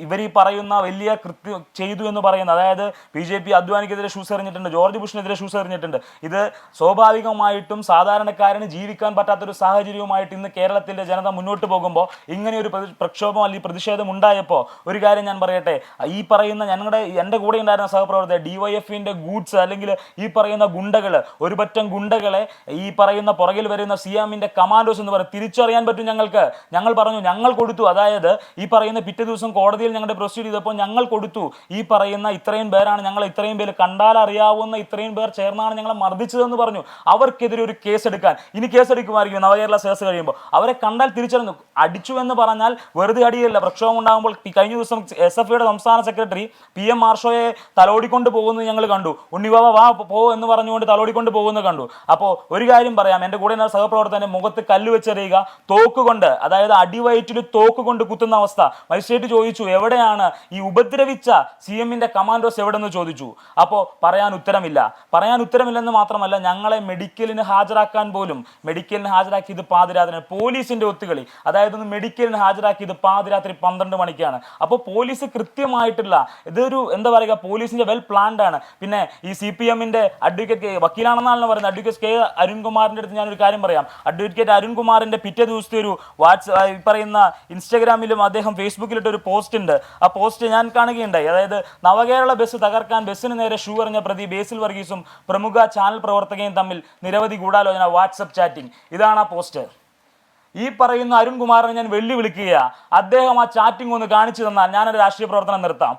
ഇവർ ഈ പറയുന്ന വലിയ കൃത്യം ചെയ്തു എന്ന് പറയുന്നത്, അതായത് BJP അദ്വാനിക്കെതിരെ ഷൂസ് എറിഞ്ഞിട്ടുണ്ട്, ജോർജ് ബുഷിനെതിരെ ഷൂസ് എറിഞ്ഞിട്ടുണ്ട്. ഇത് സ്വാഭാവികമായിട്ടും സാധാരണക്കാരന് ജീവിക്കാൻ പറ്റാത്തൊരു സാഹചര്യവുമായിട്ട് ഇന്ന് കേരളത്തിലെ ജനത മുന്നോട്ട് പോകുമ്പോൾ ഇങ്ങനെയൊരു പ്രക്ഷോഭം അല്ലെങ്കിൽ പ്രതിഷേധം ഉണ്ടായപ്പോൾ ഒരു കാര്യം ഞാൻ പറയട്ടെ, ഈ പറയുന്ന എൻ്റെ കൂടെ ഉണ്ടായിരുന്ന സഹപ്രവർത്തകർ DYFന്റെ ഗൂഡ്സ് അല്ലെങ്കിൽ ഈ പറയുന്ന ഗുണ്ടകൾ, ഒരു പറ്റം ഗുണ്ടകളെ ഈ പറയുന്ന പുറകിൽ വരുന്ന സിയാമിന്റെ കമാൻഡോസ് എന്ന് പറയും തിരിച്ചറിയാൻ പറ്റും ഞങ്ങൾക്ക്. ഞങ്ങൾ പറഞ്ഞു, ഞങ്ങൾ കൊടുത്തു. അതായത് ഈ പറയുന്ന പിറ്റേ ദിവസം കോടതിയിൽ ഞങ്ങളുടെ പ്രൊസീഡ് ചെയ്തപ്പോൾ ഞങ്ങൾ കൊടുത്തു. ഈ പറയുന്ന ഇത്രയും പേരാണ് ഞങ്ങൾ, ഇത്രയും പേര് കണ്ടാൽ അറിയാവുന്ന ഇത്രയും പേർ ചേർന്നാണ് ഞങ്ങളെ മർദ്ദിച്ചതെന്ന് പറഞ്ഞു. അവർക്കെതിരെ ഒരു കേസ് എടുക്കാൻ ഇനി കേസ് എടുക്കുമായിരിക്കും നവകേരള സദസ്സ് കഴിയുമ്പോൾ. അവരെ കണ്ടാൽ തിരിച്ചറിഞ്ഞു. അടിച്ചു എന്ന് പറഞ്ഞാൽ വെറുതെ അടിയല്ല. പ്രക്ഷോഭം ഉണ്ടാകുമ്പോൾ കഴിഞ്ഞ ദിവസം SFIയുടെ സംസ്ഥാന സെക്രട്ടറി PM മാർഷോയെ തലോടിക്കൊണ്ട് പോകുന്നത് ഞങ്ങൾ കണ്ടു. ഉണ്ണിബാബ വാ പോ എന്ന് പറഞ്ഞുകൊണ്ട് തലോടിക്കൊണ്ട് പോകുന്നത് കണ്ടു. അപ്പോൾ ഒരു കാര്യം പറയാം, എൻ്റെ കൂടെ സഹപ്രവർത്തകന്റെ മുഖത്ത് കല്ല് വെച്ചെറിയുക, തോക്കുകൊണ്ട് അതായത് അടിവയറ്റിൽ തോക്കുകൊണ്ട് കുത്തുന്ന അവസ്ഥ. മജിസ്ട്രേറ്റ് ചോദിച്ചു, എവിടെയാണ് ഈ ഉപദ്രവിച്ച CMന്റെ കമാൻഡോസ് എവിടെന്ന് ചോദിച്ചു. അപ്പോൾ പറയാൻ ഉത്തരമില്ലെന്ന് മാത്രമല്ല, ഞങ്ങളെ മെഡിക്കലിന് ഹാജരാക്കാൻ പോലും ഹാജരാക്കിയത് പാതിരാത്രി. പോലീസിന്റെ ഒത്തുകളി, അതായത് മെഡിക്കലിന് ഹാജരാക്കിയത് പാതിരാത്രി 12 മണിക്കാണ്. അപ്പോൾ പോലീസ് കൃത്യമായിട്ടുള്ള ഇതൊരു എന്താ പറയുക, പോലീസിന്റെ വെൽ പ്ലാൻഡ് ആണ്. പിന്നെ ഈ CPMന്റെ അഡ്വക്കേറ്റ് വക്കീലാണെന്നാണ് പറയുന്നത് അഡ്വക്കേറ്റ് K അരുൺകുമാറിന്റെ അടുത്ത് ഞാനൊരു കാര്യം പറയാം. അഡ്വക്കേറ്റ് അരുൺകുമാറിന്റെ പിറ്റേ ദിവസത്തെ ഒരു പറയുന്ന ഇൻസ്റ്റാഗ്രാമിലും അദ്ദേഹം ഫേസ്ബുക്കിലിട്ട് ഒരു പോസ്റ്റ് ഉണ്ട്. ആ പോസ്റ്റ് ഞാൻ കാണുകയുണ്ടായി. അതായത് നവകേരള ബസ് തകർക്കാൻ ബസ്സിന് നേരെ ഷൂ എറിഞ്ഞ പ്രതി ബേസിൽ വർഗീസും പ്രമുഖ ചാനൽ പ്രവർത്തകയും തമ്മിൽ നിരവധി ഗൂഢാലോചന, വാട്സപ്പ് ചാറ്റിംഗ്. ഇതാണ് ആ പോസ്റ്റ്. ഈ പറയുന്ന അരുൺകുമാറിനെ ഞാൻ വെല്ലുവിളിക്കുക, അദ്ദേഹം ആ ചാറ്റിംഗ് ഒന്ന് കാണിച്ചു തന്നാൽ ഞാനൊരു രാഷ്ട്രീയ പ്രവർത്തനം നിർത്താം.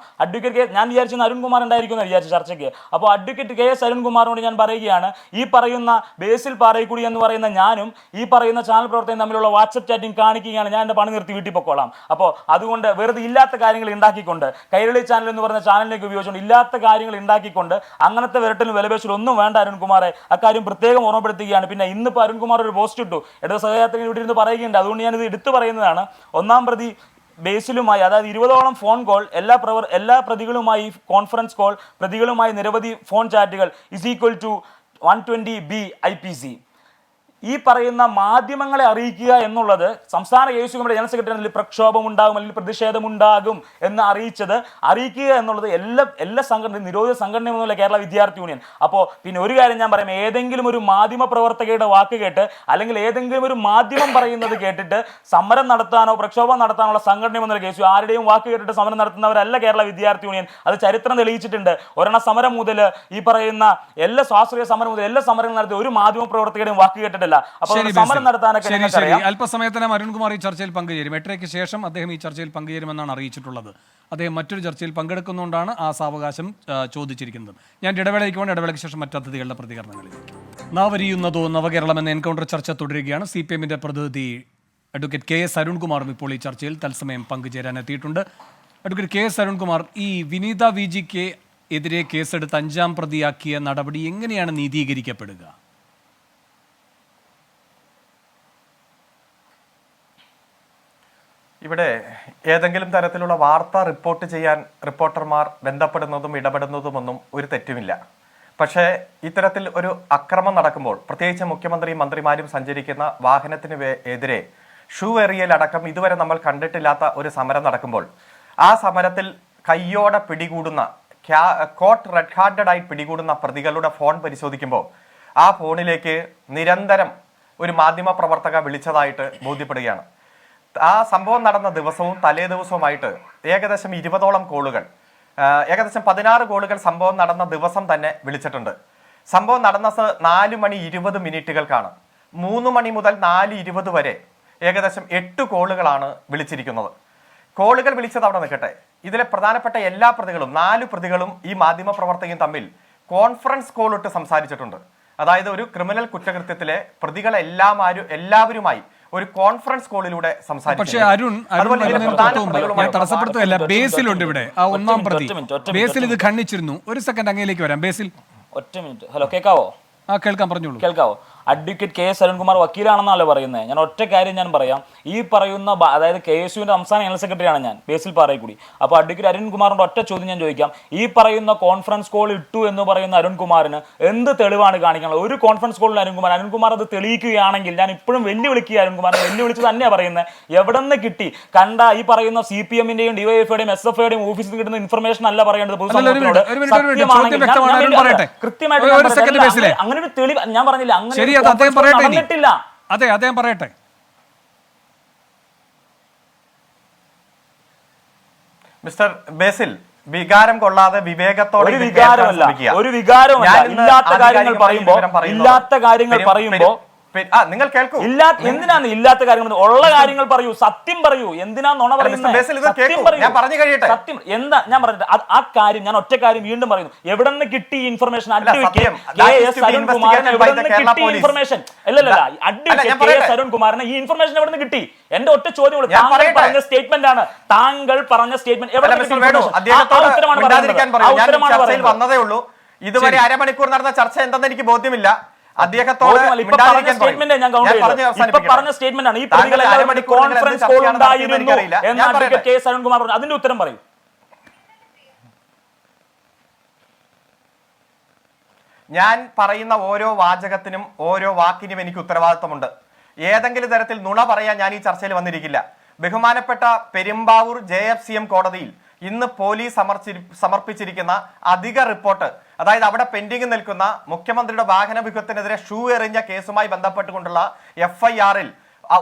ഞാൻ വിചാരിച്ചത് അരുൺകുമാർ ഉണ്ടായിരിക്കും വിചാരിച്ച ചർച്ചയ്ക്ക്. അപ്പോൾ അഡ്വക്കേറ്റ് KS അരുൺകുമാറിനോട് ഞാൻ പറയുകയാണ്, ഈ പറയുന്ന ബേസിൽ പാറേക്കുടി എന്ന് പറയുന്ന ഞാനും ഈ പറയുന്ന ചാനൽ പ്രവർത്തകനും തമ്മിലുള്ള വാട്സപ്പ് ചാറ്റിംഗ് കാണിക്കുകയാണ്. ഞാൻ എൻ്റെ പണി നിർത്തി വീട്ടിൽ പൊക്കോളാം. അപ്പോൾ അതുകൊണ്ട് വെറുതെ ഇല്ലാത്ത കാര്യങ്ങൾ ഉണ്ടാക്കിക്കൊണ്ട് കൈരളി ചാനൽ എന്ന് പറയുന്ന ചാനലിലേക്ക് ഉപയോഗിച്ചുകൊണ്ട് ഇല്ലാത്ത കാര്യങ്ങൾ ഉണ്ടാക്കിക്കൊണ്ട് അങ്ങനത്തെ വിരട്ടലും വിലപേശലും ഒന്നും വേണ്ട അരുൺകുമാറെ. അക്കാര്യം പ്രത്യേകം ഓർമ്മപ്പെടുത്തുകയാണ്. പിന്നെ ഇന്നിപ്പോൾ അരുൺകുമാർ ഒരു പോസ്റ്റ് ഇട്ടു, ഇടത് സഹയാത്രികൻ ഇവിടെ ഇരുന്ന് പറയുകയുണ്ട്. അതുകൊണ്ട് ഞാനിത് എടുത്തു പറയുന്നതാണ്. ഒന്നാം പ്രതി ബേസിലുമായി അതായത് 20ഓളം ഫോൺ കോൾ, എല്ലാ പ്രതികളുമായി കോൺഫറൻസ് കോൾ, പ്രതികളുമായി നിരവധി ഫോൺ ചാറ്റുകൾ = 120B IPC. ഈ പറയുന്ന മാധ്യമങ്ങളെ അറിയിക്കുക എന്നുള്ളത് സംസ്ഥാന KSU കമ്മിറ്റി ജനറൽ സെക്രട്ടറി പ്രക്ഷോഭം ഉണ്ടാകും അല്ലെങ്കിൽ പ്രതിഷേധം ഉണ്ടാകും എന്ന് അറിയിക്കുക എന്നുള്ളത് എല്ലാ സംഘടന നിരോധിത സംഘടനയൊന്നുമില്ല കേരള വിദ്യാർത്ഥി യൂണിയൻ. അപ്പോൾ പിന്നെ ഒരു കാര്യം ഞാൻ പറയാം, ഏതെങ്കിലും ഒരു മാധ്യമ പ്രവർത്തകയുടെ വാക്ക് കേട്ട് അല്ലെങ്കിൽ ഏതെങ്കിലും ഒരു മാധ്യമം പറയുന്നത് കേട്ടിട്ട് സമരം നടത്താനോ പ്രക്ഷോഭം നടത്താനുള്ള സംഘടനയൊന്നുമില്ല KSU. ആരുടെയും വാക്ക് കേട്ടിട്ട് സമരം നടത്തുന്നവരല്ല കേരള വിദ്യാർത്ഥി യൂണിയൻ. അത് ചരിത്രം തെളിയിച്ചിട്ടുണ്ട്. ഒരെണ്ണ സമരം മുതൽ ഈ പറയുന്ന എല്ലാ സ്വാശ്രയ സമരം മുതൽ എല്ലാ സമരങ്ങളും നടത്തി ഒരു മാധ്യമ പ്രവർത്തകരുടെയും വാക്ക് കേട്ടിട്ടില്ല. അല്പസമയത്തിനും അരുൺകുമാർ ഈ ചർച്ചയിൽ പങ്കുചേരും. 8:30-ക്ക് ശേഷം അദ്ദേഹം ഈ ചർച്ചയിൽ പങ്കുചേരുമെന്നാണ് അറിയിച്ചിട്ടുള്ളത്. അദ്ദേഹം മറ്റൊരു ചർച്ചയിൽ പങ്കെടുക്കുന്നതുകൊണ്ടാണ് ആ സാവകാശം ചോദിച്ചിരിക്കുന്നത്. ഞാൻ ഇടവേളയ്ക്ക് വേണ്ടി ഇടവേളയ്ക്ക് ശേഷം മറ്റു അതിഥികളുടെ പ്രതികരണങ്ങളിൽ നാവരിയുന്നതോ നവകേരളം എന്ന എൻകൗണ്ടർ ചർച്ച തുടരുകയാണ്. CPMന്റെ പ്രതിനിധി അഡ്വക്കേറ്റ് KS അരുൺകുമാറും ഇപ്പോൾ ഈ ചർച്ചയിൽ തത്സമയം പങ്കുചേരാൻ എത്തിയിട്ടുണ്ട്. അഡ്വക്കേറ്റ് KS അരുൺകുമാർ, ഈ വിനീത VGക്ക് എതിരെ കേസെടുത്ത് 5ാം പ്രതിയാക്കിയ നടപടി എങ്ങനെയാണ് നീതീകരിക്കപ്പെടുക? ഇവിടെ ഏതെങ്കിലും തരത്തിലുള്ള വാർത്ത റിപ്പോർട്ട് ചെയ്യാൻ റിപ്പോർട്ടർമാർ ബന്ധപ്പെടുന്നതും ഇടപെടുന്നതുമൊന്നും ഒരു തെറ്റുമില്ല. പക്ഷേ ഇത്തരത്തിൽ ഒരു അക്രമം നടക്കുമ്പോൾ, പ്രത്യേകിച്ച് മുഖ്യമന്ത്രിയും മന്ത്രിമാരും സഞ്ചരിക്കുന്ന വാഹനത്തിന് എതിരെ ഷൂ എറിയലടക്കം ഇതുവരെ നമ്മൾ കണ്ടിട്ടില്ലാത്ത ഒരു സമരം നടക്കുമ്പോൾ, ആ സമരത്തിൽ കയ്യോടെ പിടികൂടുന്ന, കോട്ട് റെഡ് ഹാൻഡഡ് ആയി പിടികൂടുന്ന പ്രതികളുടെ ഫോൺ പരിശോധിക്കുമ്പോൾ ആ ഫോണിലേക്ക് നിരന്തരം ഒരു മാധ്യമ പ്രവർത്തക വിളിച്ചതായിട്ട് ബോധ്യപ്പെടുകയാണ്. ആ സംഭവം നടന്ന ദിവസവും തലേ ദിവസവുമായിട്ട് ഏകദേശം 20ഓളം കോളുകൾ, ഏകദേശം 16 കോളുകൾ സംഭവം നടന്ന ദിവസം തന്നെ വിളിച്ചിട്ടുണ്ട്. സംഭവം നടന്ന 4:20 3 മണി മുതൽ 4:20 വരെ ഏകദേശം 8 കോളുകളാണ് വിളിച്ചിരിക്കുന്നത്. കോളുകൾ വിളിച്ചത് അവിടെ നിൽക്കട്ടെ, ഇതിലെ പ്രധാനപ്പെട്ട എല്ലാ പ്രതികളും, 4 പ്രതികളും ഈ മാധ്യമ പ്രവർത്തകയും തമ്മിൽ കോൺഫറൻസ് കോൾ ഇട്ട് സംസാരിച്ചിട്ടുണ്ട്. അതായത് ഒരു ക്രിമിനൽ കുറ്റകൃത്യത്തിലെ എല്ലാവരുമായി ഒരു കോൺഫറൻസ് കോളിലൂടെ പക്ഷേ അരുൺ ഞാൻ തടസ്സപ്പെടുത്തുകയല്ല, ബേസിലുണ്ട് ഇവിടെ ആ ഒന്നാം പ്രതി. ബേസിൽ ഇത് ഖണ്ഡിച്ചിരുന്നു. ഒരു സെക്കൻഡ് അങ്ങയിലേക്ക് വരാം. ബേസിൽ ഒറ്റ മിനിറ്റ്. ഹലോ, കേൾക്കാവോ? ആ കേൾക്കാം, പറഞ്ഞോളൂ. കേൾക്കാവോ? അഡ്വക്കേറ്റ് കെ എസ് അരുൺകുമാർ വക്കീലാണെന്നല്ലേ പറയുന്നത്. ഞാൻ ഒറ്റ കാര്യം ഞാൻ പറയാം. ഈ പറയുന്ന അതായത് KSUവിന്റെ സംസ്ഥാന ജനറൽ സെക്രട്ടറിയാണ് ഞാൻ, ബേസിൽ പാറയ്ക്കുടി. അപ്പോൾ അഡ്വക്കേറ്റ് അരുൺകുമാറിന്റെ ഒറ്റ ചോദ്യം ഞാൻ ചോദിക്കാം. ഈ പറയുന്ന കോൺഫറൻസ് കോൾ ഇട്ടു എന്ന് പറയുന്ന അരുൺകുമാറിന് എന്ത് തെളിവാണ് കാണിക്കാനുള്ളത്? ഒരു കോൺഫറൻസ് കോളിൽ അരുൺകുമാർ അത് തെളിയിക്കുകയാണെങ്കിൽ ഞാൻ ഇപ്പോഴും വെല്ലുവിളിക്കുക. അരുൺകുമാറിനെ വെല്ലുവിളിച്ച് തന്നെയാണ് പറയുന്നത്. എവിടെ നിന്ന് കിട്ടി? കണ്ട ഈ പറയുന്ന CPM-ന്റെയും DYFIയുടെയും SFIയുടെയും ഓഫീസിൽ നിന്ന് കിട്ടുന്ന ഇൻഫർമേഷൻ അല്ല പറയേണ്ടത്. പൊതുസമൂഹത്തിനോട് കൃത്യമായിട്ട് അങ്ങനെ ഒരു തെളിവ് ഞാൻ പറഞ്ഞില്ല. അങ്ങനെ അദ്ദേഹം പറയട്ടെ. മിസ്റ്റർ ബേസിൽ, വികാരം കൊള്ളാതെ വിവേകത്തോടെ ഒരു വികാരമല്ല. ഇല്ലാത്ത കാര്യങ്ങൾ പറയുമ്പോ നിങ്ങൾ കേൾക്കൂ. എന്തിനാണ് ഇല്ലാത്ത കാര്യങ്ങൾ? ഉള്ള കാര്യങ്ങൾ പറയൂ, സത്യം പറയൂ. എന്തിനാ നുണ പറയുന്നത്? സത്യം എന്താ ഞാൻ പറഞ്ഞത്? ആ കാര്യം ഞാൻ ഒറ്റ കാര്യം വീണ്ടും പറയുന്നു. എവിടെ നിന്ന് കിട്ടി ഇൻഫർമേഷൻ? ഇൻഫർമേഷൻ അരുൺകുമാറിന് ഈ ഇൻഫർമേഷൻ എവിടെ നിന്ന് കിട്ടി? എന്റെ ഒറ്റ ചോദ്യം പറഞ്ഞ സ്റ്റേറ്റ്മെന്റ് ആണ്. താങ്കൾ പറഞ്ഞ സ്റ്റേറ്റ്മെന്റ് വന്നതേ ഉള്ളൂ. ഇതുവരെ അരമണിക്കൂർ നടന്ന ചർച്ച എന്തെന്ന് എനിക്ക് ബോധ്യമില്ല. അദ്ദേഹത്തോട് പറഞ്ഞ സ്റ്റേറ്റ്മെന്റ് ആണ്. ഈ പ്രതികളെല്ലാവരും കോൺഫറൻസ് കോൾ ഉണ്ടായിരുന്നു എന്ന് അഡ്വക്കേറ്റ് കെ എസ് അരുൺകുമാർ പറഞ്ഞു. അതിന്റെ ഉത്തരം പറയൂ. ഞാൻ പറയുന്ന ഓരോ വാചകത്തിനും ഓരോ വാക്കിനും എനിക്ക് ഉത്തരവാദിത്വമുണ്ട്. ഏതെങ്കിലും തരത്തിൽ നുണ പറയാൻ ഞാൻ ഈ ചർച്ചയിൽ വന്നിരിക്കില്ല. ബഹുമാനപ്പെട്ട പെരുമ്പാവൂർ JFCM കോടതിയിൽ ഇന്ന് പോലീസ് സമർപ്പിച്ചിരിക്കുന്ന അധിക റിപ്പോർട്ട്, അതായത് അവിടെ പെൻഡിംഗ് നിൽക്കുന്ന മുഖ്യമന്ത്രിയുടെ വാഹന വ്യൂഹത്തിനെതിരെ ഷൂ എറിഞ്ഞ കേസുമായി ബന്ധപ്പെട്ടുകൊണ്ടുള്ള FIR-ൽ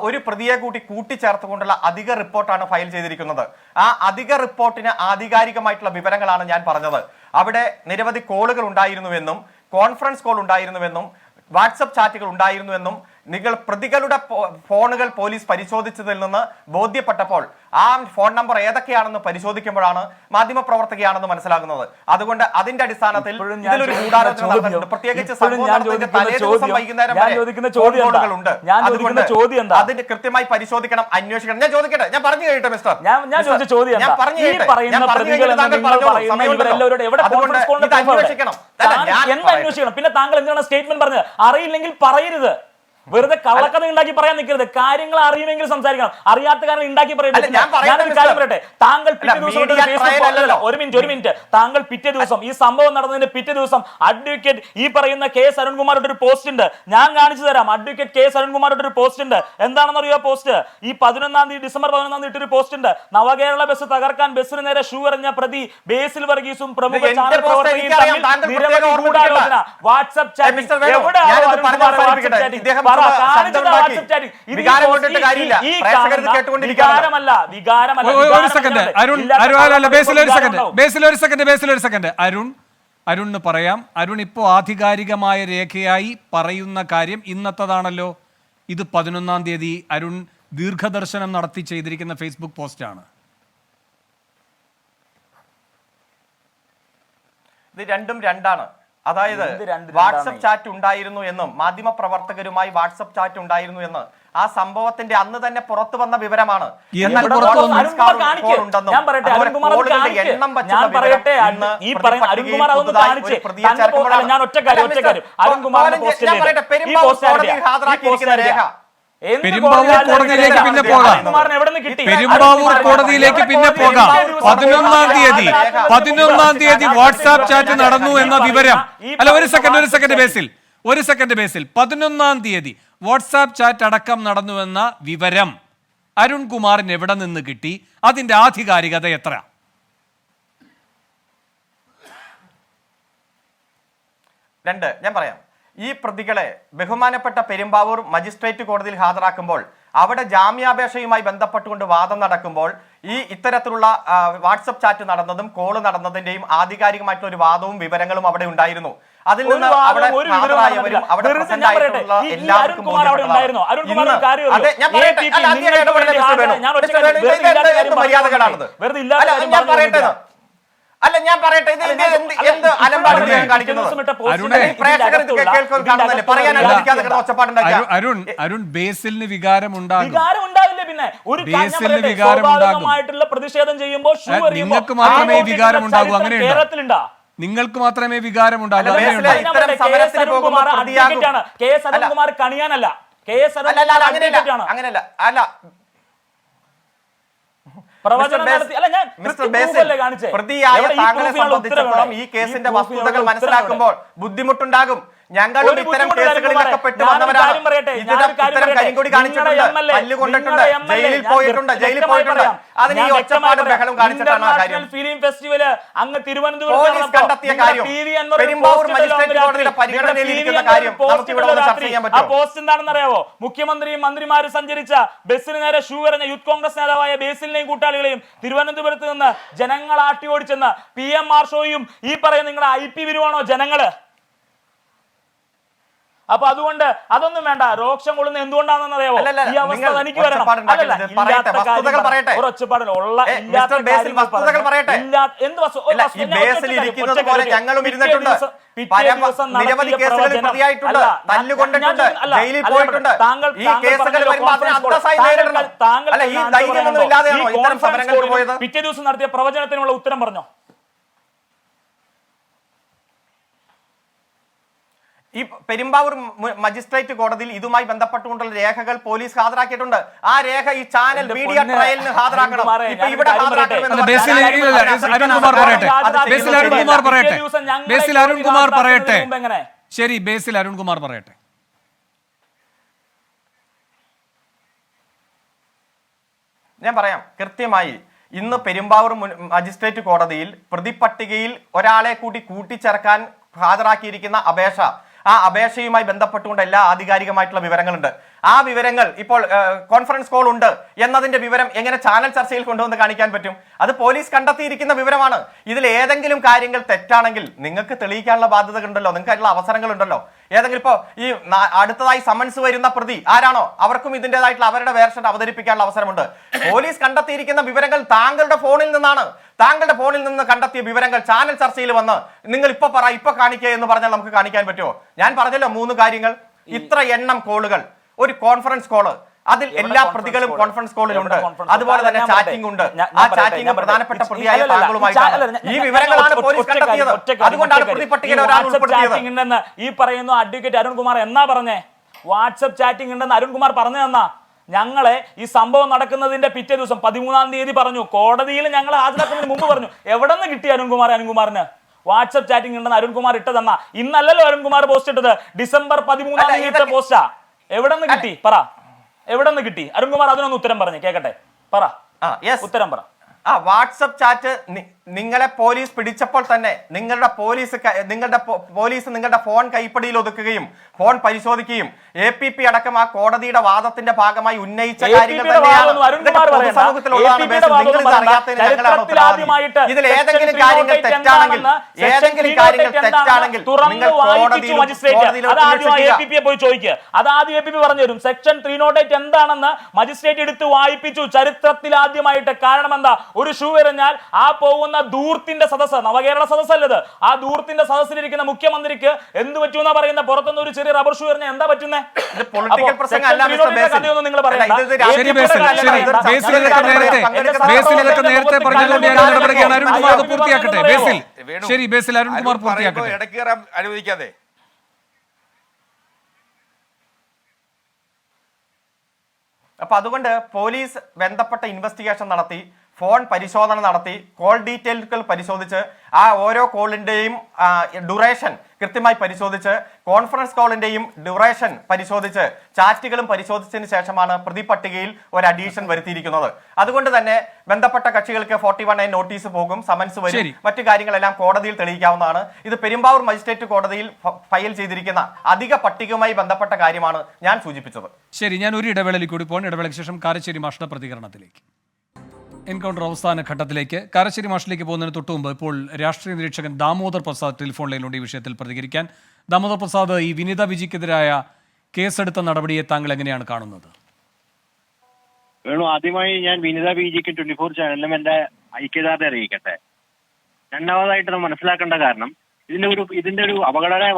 ഒരു പ്രതിയെ കൂട്ടിച്ചേർത്തുകൊണ്ടുള്ള അധിക റിപ്പോർട്ടാണ് ഫയൽ ചെയ്തിരിക്കുന്നത്. ആ അധിക റിപ്പോർട്ടിന് ആധികാരികമായിട്ടുള്ള വിവരങ്ങളാണ് ഞാൻ പറഞ്ഞത്. അവിടെ നിരവധി കോളുകൾ ഉണ്ടായിരുന്നുവെന്നും കോൺഫറൻസ് കോൾ ഉണ്ടായിരുന്നുവെന്നും വാട്സപ്പ് ചാറ്റുകൾ ഉണ്ടായിരുന്നുവെന്നും പ്രതികളുടെ ഫോണുകൾ പോലീസ് പരിശോധിച്ചതിൽ നിന്ന് ബോധ്യപ്പെട്ടപ്പോൾ ആ ഫോൺ നമ്പർ ഏതൊക്കെയാണെന്ന് പരിശോധിക്കുമ്പോഴാണ് മാധ്യമപ്രവർത്തകയാണെന്ന് മനസ്സിലാകുന്നത്. അതുകൊണ്ട് അതിന്റെ അടിസ്ഥാനത്തിൽ ഇതിലൊരു ഗൂഢാലോചന നടന്നിട്ടുണ്ട്. പ്രത്യേകിച്ച് വൈകുന്നേരം ഉണ്ട്. അതുകൊണ്ട് അതിന് കൃത്യമായി പരിശോധിക്കണം, അന്വേഷിക്കണം. ഞാൻ ചോദിക്കട്ടെ, ഞാൻ പറഞ്ഞു കഴിയട്ടെ മിസ്റ്റർ. ഞാൻ പറഞ്ഞു അന്വേഷിക്കണം. പിന്നെ താങ്കൾ എന്താണ് സ്റ്റേറ്റ്മെന്റ് പറഞ്ഞത്? അറിയില്ലെങ്കിൽ പറയരുത്. വെറുതെ കള്ളക്കഥ ഉണ്ടാക്കി പറയാൻ നിൽക്കരുത്. കാര്യങ്ങൾ അറിയുമെങ്കിൽ സംസാരിക്കണം. അറിയാത്ത കാര്യം ഉണ്ടാക്കി പറയരുത്. ഞാനൊരു കാര്യം പറയട്ടെ. താങ്കൾ പിറ്റേ ദിവസം ഒരു മിനിറ്റ് താങ്കൾ പിറ്റേ ദിവസം ഈ സംഭവം നടന്നതിന്റെ പിറ്റേ ദിവസം അഡ്വക്കേറ്റ് ഈ പറയുന്ന KS അരുൺകുമാരുടെ ഒരു പോസ്റ്റ് ഉണ്ട്. ഞാൻ കാണിച്ചു തരാം. അഡ്വക്കേറ്റ് KS അരുൺകുമാരുടെ ഒരു പോസ്റ്റ് ഉണ്ട്. എന്താണെന്ന് അറിയോ പോസ്റ്റ്? ഈ ഡിസംബർ 11 ഇട്ടൊരു പോസ്റ്റ് ഉണ്ട്. നവകേരള ബസ് തകർക്കാൻ ബസ്സിന് നേരെ ഷൂ എറിഞ്ഞ പ്രതി ബേസിൽ വർഗീസും പ്രമുഖ ചാനൽ പ്രവർത്തകയും തമ്മിൽ നിരവധി ഗൂഢാലോചന. WhatsApp chatting. എവിടെ അരുണിന് പറയാം. അരുൺ ഇപ്പോൾ ആധികാരികമായ രേഖയായി പറയുന്ന കാര്യം ഇന്നത്തതാണല്ലോ. ഇത് 11-ാം തീയതി അരുൺ ദീർഘദർശനം നടത്തി ചെയ്തിരിക്കുന്ന ഫേസ്ബുക്ക് പോസ്റ്റാണ്. ഇത് രണ്ടും രണ്ടാണ്. അതായത് വാട്സപ്പ് ചാറ്റ് ഉണ്ടായിരുന്നു എന്നും മാധ്യമ പ്രവർത്തകരുമായി വാട്സപ്പ് ചാറ്റ് ഉണ്ടായിരുന്നു എന്ന് ആ സംഭവത്തിന്റെ അന്ന് തന്നെ പുറത്തു വന്ന വിവരമാണ്. പെരുമ്പാവൂർ കോടതിയിലേക്ക് പിന്നെ പോകാം. പെരുമ്പാവൂർ കോടതിയിലേക്ക് പിന്നെ പോകാം. 11-ാം തീയതി വാട്സാപ്പ് ചാറ്റ് നടന്നു എന്ന വിവരം, അല്ല ഒരു സെക്കൻഡ് ബേസിൽ 11-ാം തീയതി വാട്സാപ്പ് ചാറ്റ് അടക്കം നടന്നുവെന്ന വിവരം അരുൺകുമാറിന് എവിടെ നിന്ന് കിട്ടി? അതിന്റെ ആധികാരികത എത്ര? ഞാൻ പറയാം. ഈ പ്രതികളെ ബഹുമാനപ്പെട്ട പെരുമ്പാവൂർ മജിസ്ട്രേറ്റ് കോടതിയിൽ ഹാജരാക്കുമ്പോൾ അവിടെ ജാമ്യാപേക്ഷയുമായി ബന്ധപ്പെട്ടുകൊണ്ട് വാദം നടക്കുമ്പോൾ ഈ ഇത്തരത്തിലുള്ള വാട്സപ്പ് ചാറ്റ് നടന്നതും കോള് നടന്നതിന്റെയും ആധികാരികമായിട്ടുള്ള ഒരു വാദവും വിവരങ്ങളും അവിടെ ഉണ്ടായിരുന്നു. അതിൽ നിന്ന് അവിടെ ഹാജരായവരും അവിടെ പ്രസന്റ് ആയിട്ടുള്ള എല്ലാവർക്കും മര്യാദകളാണത്. ഞാൻ പറയട്ടെ ഇത് എന്ത് അലമ്പാണ് കാണിക്കുന്നത്? അരുൺ ബേസിലിന് വികാരമുണ്ടാകും. പിന്നെ ഒരു സ്വാഭാവികമായിട്ടുള്ള പ്രതിഷേധം ചെയ്യുമ്പോൾ നിങ്ങൾക്ക് മാത്രമേ വികാരമുണ്ടാകൂ. അങ്ങനെയുണ്ടോ? കേരളത്തിലുണ്ടാ? നിങ്ങൾക്ക് മാത്രമേ വികാരമുണ്ടാകൂ. അരുൺകുമാർ കണിയാനല്ല, അങ്ങനെയല്ല. അല്ല പ്രതിയായ താങ്കളെ സംബന്ധിച്ചിടത്തോളം ഈ കേസിന്റെ വസ്തുതകൾ മനസ്സിലാക്കുമ്പോൾ ബുദ്ധിമുട്ടുണ്ടാകും. ഞങ്ങളും ഇത്തരം കേസുകളിലൊക്കെ പെട്ട് വന്നവരാണ്. ഇത്തരം കരിങ്കൊടി കാണിച്ചിട്ടുണ്ട്, തല്ലുകൊണ്ടിട്ടുണ്ട്, ജയിലിൽ പോയിട്ടുണ്ട്. അതിന് ഈ ഒച്ചപ്പാടും ബഹളം കാണിച്ചിട്ടാണ് ആ കാര്യം. ഫിലിം ഫെസ്റ്റിവല് അങ്ങ് പോലീസ് കണ്ടെത്തിയ കാര്യം, പെരുമ്പാവൂർ മജിസ്ട്രേറ്റ് കോടതിയുടെ പരിഗണനയിലിരിക്കുന്ന കാര്യം നമുക്ക് ഇവിടെ ഒന്ന് ചർച്ച ചെയ്യാൻ പറ്റും. ആ പോസ്റ്റ് എന്താണെന്ന് അറിയാവോ? മുഖ്യമന്ത്രിയും മന്ത്രിമാരും സഞ്ചരിച്ച ബസ്സിന് നേരെ ഷൂ എറിഞ്ഞ യൂത്ത് കോൺഗ്രസ് നേതാവായ ബേസിലിനെയും കൂട്ടാളികളെയും തിരുവനന്തപുരത്ത് നിന്ന് ജനങ്ങൾ ആട്ടി ഓടിച്ചെന്ന് PMR ഷോയും ഈ പറയുന്ന നിങ്ങളുടെ IP വരുവാണോ ജനങ്ങള്? അപ്പൊ അതുകൊണ്ട് അതൊന്നും വേണ്ട. രോക്ഷം കൊള്ളുന്ന എന്തുകൊണ്ടാണെന്ന് അറിയാവോ? ഈ അവസ്ഥ തനിക്ക് വരണം. പിറ്റേ ദിവസം നടത്തിയ പ്രവചനത്തിനുള്ള ഉത്തരം പറഞ്ഞോ? ഈ പെരുമ്പാവൂർ മജിസ്ട്രേറ്റ് കോടതിയിൽ ഇതുമായി ബന്ധപ്പെട്ടുകൊണ്ടുള്ള രേഖകൾ പോലീസ് ഹാജരാക്കിയിട്ടുണ്ട്. ആ രേഖ ഈ ചാനൽ മീഡിയ ട്രയലിന് ഹാജരാക്കണം. ഇപ്പൊ ഇവിടെ അരുൺകുമാർ പറയട്ടെ. ശരി, ബേസിൽ അരുൺകുമാർ പറയട്ടെ. ഞാൻ പറയാം കൃത്യമായി. ഇന്ന് പെരുമ്പാവൂർ മജിസ്ട്രേറ്റ് കോടതിയിൽ പ്രതിപട്ടികയിൽ ഒരാളെ കൂടി കൂട്ടിച്ചേർക്കാൻ ഹാജരാക്കിയിരിക്കുന്ന അപേക്ഷ, ആ അപേക്ഷയുമായി ബന്ധപ്പെട്ടുകൊണ്ട് എല്ലാ ആധികാരികമായിട്ടുള്ള വിവരങ്ങളുണ്ട്. ആ വിവരങ്ങൾ ഇപ്പോൾ കോൺഫറൻസ് കോൾ ഉണ്ട് എന്നതിന്റെ വിവരം എങ്ങനെ ചാനൽ ചർച്ചയിൽ കൊണ്ടുവന്ന് കാണിക്കാൻ പറ്റും? അത് പോലീസ് കണ്ടെത്തിയിരിക്കുന്ന വിവരമാണ്. ഇതിൽ ഏതെങ്കിലും കാര്യങ്ങൾ തെറ്റാണെങ്കിൽ നിങ്ങൾക്ക് തെളിയിക്കാനുള്ള ബാധ്യതകളുണ്ടല്ലോ, നിങ്ങൾക്ക് അതിനുള്ള അവസരങ്ങളുണ്ടല്ലോ. ഏതെങ്കിലും ഇപ്പോൾ ഈ അടുത്തതായി സമൻസ് വരുന്ന പ്രതി ആരാണോ അവർക്കും ഇതിൻ്റെതായിട്ടുള്ള അവരുടെ വേർഷൻ അവതരിപ്പിക്കാനുള്ള അവസരമുണ്ട്. പോലീസ് കണ്ടെത്തിയിരിക്കുന്ന വിവരങ്ങൾ താങ്കളുടെ ഫോണിൽ നിന്നാണ്. താങ്കളുടെ ഫോണിൽ നിന്ന് കണ്ടെത്തിയ വിവരങ്ങൾ ചാനൽ ചർച്ചയിൽ വന്ന് നിങ്ങൾ ഇപ്പൊ കാണിക്കുക എന്ന് പറഞ്ഞാൽ നമുക്ക് കാണിക്കാൻ പറ്റുമോ? ഞാൻ പറഞ്ഞല്ലോ 3 കാര്യങ്ങൾ. ഇത്ര എണ്ണം കോളുകൾ, ഒരു കോൺഫറൻസ് കോള്, അതിൽ എല്ലാ പ്രതികളും കോൺഫറൻസ് കോളിലുണ്ട്. അതുപോലെ തന്നെ ചാറ്റിംഗ് ഉണ്ട്. ആ ചാറ്റിംഗ് പ്രധാനപ്പെട്ട പ്രതിയായ താങ്കളുമായിട്ടാണ്. ഈ വിവരങ്ങളാണ് പോലീസ് കണ്ടെത്തിയത്. അതുകൊണ്ടാണ് പ്രതിപട്ടികയിൽ ഒരാൾ ഉൾപ്പെടുത്തിയത്. ഈ പറയുന്ന അഡ്വക്കേറ്റ് അരുൺകുമാർ എന്നാ പറഞ്ഞേ? വാട്സ്ആപ്പ് ചാറ്റിംഗ് ഉണ്ടെന്ന് അരുൺകുമാർ പറഞ്ഞു തന്നാ? ഞങ്ങളെ ഈ സംഭവം നടക്കുന്നതിന്റെ പിറ്റേ ദിവസം 13-ാം തീയതി പറഞ്ഞു. കോടതിയിൽ ഞങ്ങൾ ഹാജരാക്കുന്നതിന് മുമ്പ് പറഞ്ഞു. എവിടെ നിന്ന് കിട്ടി അരുൺകുമാറിന് വാട്സ്ആപ്പ് ചാറ്റിംഗ് ഉണ്ടെന്ന് അരുൺകുമാർ ഇട്ടതെന്നാ? ഇന്നല്ലല്ലോ അരുൺകുമാർ പോസ്റ്റ് ഇട്ടത്, ഡിസംബർ 13-ാം തീയതി ഇട്ട പോസ്റ്റാ. എവിടെ നിന്ന് കിട്ടി? പറ, എവിടെ നിന്ന് കിട്ടി? അരുൺകുമാർ അതിനൊന്ന് ഉത്തരം പറഞ്ഞു കേക്കട്ടെ. പറ, ഉത്തരം പറ. വാട്സപ്പ് ചാറ്റ് നിങ്ങളെ പോലീസ് പിടിച്ചപ്പോൾ തന്നെ നിങ്ങളുടെ പോലീസ് നിങ്ങളുടെ ഫോൺ കൈപ്പിടിയിൽ ഒതുക്കുകയും ഫോൺ പരിശോധിക്കുകയും APP അടക്കം ആ കോടതിയുടെ വാദത്തിന്റെ ഭാഗമായി ഉന്നയിച്ച കാര്യങ്ങൾ തന്നെയാണ്. ഇതിൽ ഏതെങ്കിലും കാര്യങ്ങൾ തെറ്റാണെങ്കിൽ പോയി ചോദിക്കുക. അത് ആദ്യം APP പറഞ്ഞു തരും. സെക്ഷൻ 308 എന്താണെന്ന് മജിസ്ട്രേറ്റ് എടുത്ത് വായിപ്പിച്ചു. ചരിത്രത്തിൽ ആദ്യമായിട്ട്. കാരണം എന്താ? ഒരു ഷൂ എറിഞ്ഞാൽ ആ പോകുന്ന ദൂർത്തിന്റെ സദസ്സ്, നവകേരള സദസ്സല്ലത്, ആ ദൂർത്തിന്റെ സദസ്സിലിരിക്കുന്ന മുഖ്യമന്ത്രിക്ക് എന്ത് പറ്റുമെന്നാ പറയുന്നത്? പുറത്തുനിന്ന് ഒരു ചെറിയ റബ്ബർ ഷൂ എറിഞ്ഞാൽ എന്താ പറ്റുന്നത്? കഥയൊന്നും നിങ്ങൾ പറയണ്ട. അനുവദിക്കാതെ അപ്പൊ അതുകൊണ്ട് പോലീസ് ബന്ധപ്പെട്ട ഇൻവെസ്റ്റിഗേഷൻ നടത്തി, ഫോൺ പരിശോധന നടത്തി, കോൾ ഡീറ്റെയിലുകൾ പരിശോധിച്ച്, ആ ഓരോ കോളിന്റെയും ഡ്യൂറേഷൻ കൃത്യമായി പരിശോധിച്ച്, കോൺഫറൻസ് കോളിന്റെയും ഡ്യൂറേഷൻ പരിശോധിച്ച്, ചാറ്റുകളും പരിശോധിച്ചതിന് ശേഷമാണ് പ്രതി പട്ടികയിൽ ഒരു അഡീഷൻ വരുത്തിയിരിക്കുന്നത്. അതുകൊണ്ട് തന്നെ ബന്ധപ്പെട്ട കക്ഷികൾക്ക് 41A നോട്ടീസ് പോകും, സമൻസ് വരും, മറ്റു കാര്യങ്ങളെല്ലാം കോടതിയിൽ തെളിയിക്കാവുന്നതാണ്. ഇത് പെരുമ്പാവൂർ മജിസ്ട്രേറ്റ് കോടതിയിൽ ഫയൽ ചെയ്തിരിക്കുന്ന അധിക പട്ടികയുമായി ബന്ധപ്പെട്ട കാര്യമാണ് ഞാൻ സൂചിപ്പിച്ചത്. ശരി, ഞാൻ ഒരു ഇടവേളയിൽ കൂടി പോകണം. ഇടവേളയ്ക്ക് ശേഷം കാരശ്ശേരി മാഷിന്റെ പ്രതികരണത്തിലേക്ക്. എൻകൗണ്ടർ അവസാന ഘട്ടത്തിലേക്ക് കാരശ്ശേരി മാഷിലേക്ക് പോകുന്നതിന് തൊട്ടു മുമ്പ് ഇപ്പോൾ രാഷ്ട്രീയ നിരീക്ഷകൻ ദാമോദർ പ്രസാദ് ടെലിഫോൺ ലൈനിലുണ്ട് ഈ വിഷയത്തിൽ പ്രതികരിക്കാൻ. ദാമോദർ പ്രസാദ്, ഈ വിനിത വിജിക്കെതിരായ കേസെടുത്ത നടപടിയെ താങ്കൾ എങ്ങനെയാണ് കാണുന്നത്? വേണു, ആദ്യമായി ഞാൻ വിനിത വിജിക്ക് 24 ചാനലിലും എന്റെ ഐക്യദാർഢ്യം അറിയിക്കട്ടെ. രണ്ടാമതായിട്ട് നമ്മൾ മനസ്സിലാക്കേണ്ട കാരണം ഇതിന്റെ ഒരു അപകടകരമായ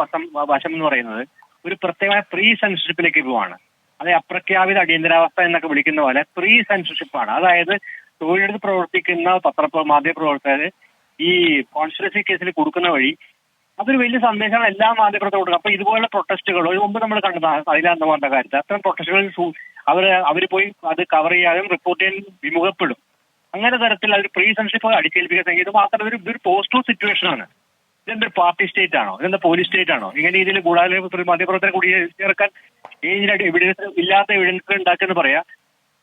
വശം എന്ന് പറയുന്നത് ഒരു പ്രത്യേകമായ പ്രീ സെൻസർഷിപ്പിലേക്ക് പോവാണ്. അത് അപ്രഖ്യാപിത അടിയന്തരാവസ്ഥ എന്നൊക്കെ വിളിക്കുന്ന പോലെ പ്രീ സെൻസർഷിപ്പാണ്. അതായത് തൊഴിലെടുത്ത് പ്രവർത്തിക്കുന്ന മാധ്യമപ്രവർത്തകർ ഈ കോൺസ്പിറസി കേസിൽ കൊടുക്കുന്ന വഴി അതൊരു വലിയ സന്ദേശമാണ് എല്ലാ മാധ്യമപ്രവർത്തകർക്കും കൊടുക്കുക. അപ്പൊ ഇതുപോലുള്ള പ്രൊട്ടസ്റ്റുകൾ ഒരു മുമ്പ് നമ്മൾ കണ്ടതാണ് അഖിലാന്തമാരുടെ കാര്യത്തിൽ. അത്തരം പ്രൊട്ടസ്റ്റുകൾ അവർ പോയി അത് കവർ ചെയ്യാനും റിപ്പോർട്ട് ചെയ്യാൻ വിമുഖപ്പെടും. അങ്ങനെ തരത്തിൽ അവർ പ്രീ സെൻസർഷിപ്പ് അടിച്ചേൽപ്പിക്കാൻ ഇത് മാത്രം ഒരു പോസ്റ്റ് ട്രൂത്ത് സിറ്റുവേഷൻ ആണ്. ഇതെന്തൊരു പാർട്ടി സ്റ്റേറ്റ് ആണോ? ഇതെന്താ പോലീസ് സ്റ്റേറ്റ് ആണോ? ഇങ്ങനെ രീതിയിൽ കൂടാതെ മാധ്യമപ്രവർത്തകരെ കൂടി ചേർക്കാൻ എവിഡൻസ് ഇല്ലാത്ത എവിഡൻസ് ഉണ്ടാക്കുമെന്ന് പറയാ,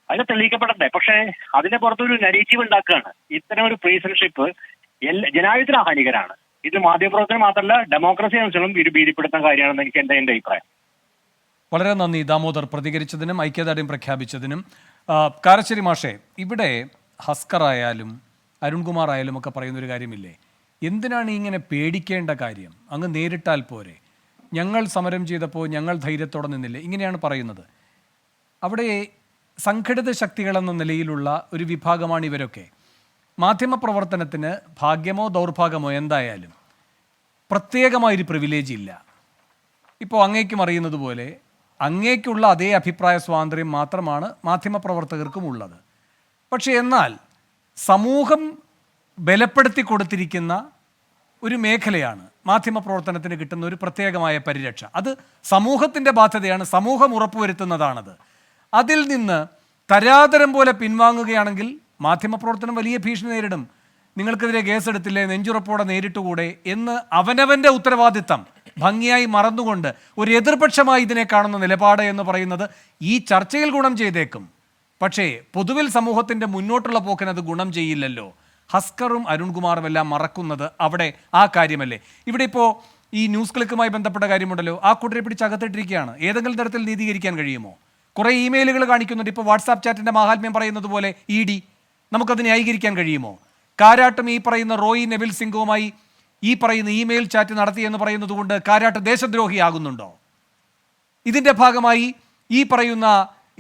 അത് തെളിയിക്കപ്പെടട്ടെ. പക്ഷേ അതിന്റെ പുറത്തൊരു നരേറ്റീവ് ഉണ്ടാക്കുകയാണ്. ഇത്തരം ഒരു പ്രീ സെൻസർഷിപ്പ് ജനാധിപത്യത്തിന് ഹാനികരാണ്. ഇത് മാധ്യമപ്രവർത്തനം മാത്രമല്ല ഡെമോക്രസി അനുസരണം ഇത് ഭീതിപ്പെടുത്തുന്ന കാര്യമാണെന്ന് എനിക്ക് എന്റെ അഭിപ്രായം. വളരെ നന്ദി ദാമോദർ പ്രതികരിച്ചതിനും ഐക്യദാർഢ്യം പ്രഖ്യാപിച്ചതിനും. കാരശ്ശേരി മാഷേ, ഇവിടെ ഹസ്കർ ആയാലും അരുൺകുമാർ ആയാലും ഒക്കെ പറയുന്നൊരു കാര്യമില്ലേ, എന്തിനാണ് ഇങ്ങനെ പേടിക്കേണ്ട കാര്യം? അങ്ങ് നേരിട്ടാൽ പോരെ, ഞങ്ങൾ സമരം ചെയ്തപ്പോൾ ഞങ്ങൾ ധൈര്യത്തോടെ നിന്നില്ലേ, ഇങ്ങനെയാണ് പറയുന്നത്. അവിടെ സംഘടിത ശക്തികളെന്ന നിലയിലുള്ള ഒരു വിഭാഗമാണ് ഇവരൊക്കെ. മാധ്യമപ്രവർത്തനത്തിന് ഭാഗ്യമോ ദൗർഭാഗ്യമോ എന്തായാലും പ്രത്യേകമായൊരു പ്രിവിലേജ് ഇല്ല. ഇപ്പോൾ അങ്ങേക്കും അറിയുന്നത് പോലെ അങ്ങേക്കുള്ള അതേ അഭിപ്രായ സ്വാതന്ത്ര്യം മാത്രമാണ് മാധ്യമപ്രവർത്തകർക്കും ഉള്ളത്. പക്ഷേ എന്നാൽ സമൂഹം ബലപ്പെടുത്തി കൊടുത്തിരിക്കുന്ന ഒരു മേഖലയാണ് മാധ്യമപ്രവർത്തനത്തിന് കിട്ടുന്ന ഒരു പ്രത്യേകമായ പരിരക്ഷ. അത് സമൂഹത്തിൻ്റെ ബാധ്യതയാണ്, സമൂഹം ഉറപ്പുവരുത്തുന്നതാണത്. അതിൽ നിന്ന് തരാതരം പോലെ പിൻവാങ്ങുകയാണെങ്കിൽ മാധ്യമപ്രവർത്തനം വലിയ ഭീഷണി നേരിടും. നിങ്ങൾക്കെതിരെ കേസെടുത്തില്ലേ, നെഞ്ചുറപ്പോടെ നേരിട്ടുകൂടെ എന്ന് അവനവൻ്റെ ഉത്തരവാദിത്തം ഭംഗിയായി മറന്നുകൊണ്ട് ഒരു എതിർപക്ഷമായി ഇതിനെ കാണുന്ന നിലപാട് എന്ന് പറയുന്നത് ഈ ചർച്ചയിൽ ഗുണം ചെയ്തേക്കും. പക്ഷേ പൊതുവിൽ സമൂഹത്തിൻ്റെ മുന്നോട്ടുള്ള പോക്കിന് അത് ഗുണം ചെയ്യില്ലല്ലോ. ഹസ്കറും അരുൺകുമാറും എല്ലാം മറക്കുന്നത് അവിടെ ആ കാര്യമല്ലേ. ഇവിടെ ഇപ്പോൾ ഈ ന്യൂസ് ക്ലിക്കുമായി ബന്ധപ്പെട്ട കാര്യമുണ്ടല്ലോ, ആ കൂട്ടരെ പിടിച്ച് അകത്തിട്ടിരിക്കുകയാണ്. ഏതെങ്കിലും തരത്തിൽ നീതീകരിക്കാൻ കഴിയുമോ? കുറേ ഇമെയിലുകൾ കാണിക്കുന്നുണ്ട്. ഇപ്പോൾ വാട്സാപ്പ് ചാറ്റിൻ്റെ മഹാത്മ്യം പറയുന്നത് പോലെ ED, നമുക്കത് ന്യായീകരിക്കാൻ കഴിയുമോ? കാരാട്ടും ഈ പറയുന്ന റോയി നെവിൽ സിംഗുമായി ഈ പറയുന്ന ഇമെയിൽ ചാറ്റ് നടത്തി എന്ന് പറയുന്നത് കൊണ്ട് കാരാട്ട് ദേശദ്രോഹിയാകുന്നുണ്ടോ? ഇതിൻ്റെ ഭാഗമായി ഈ പറയുന്ന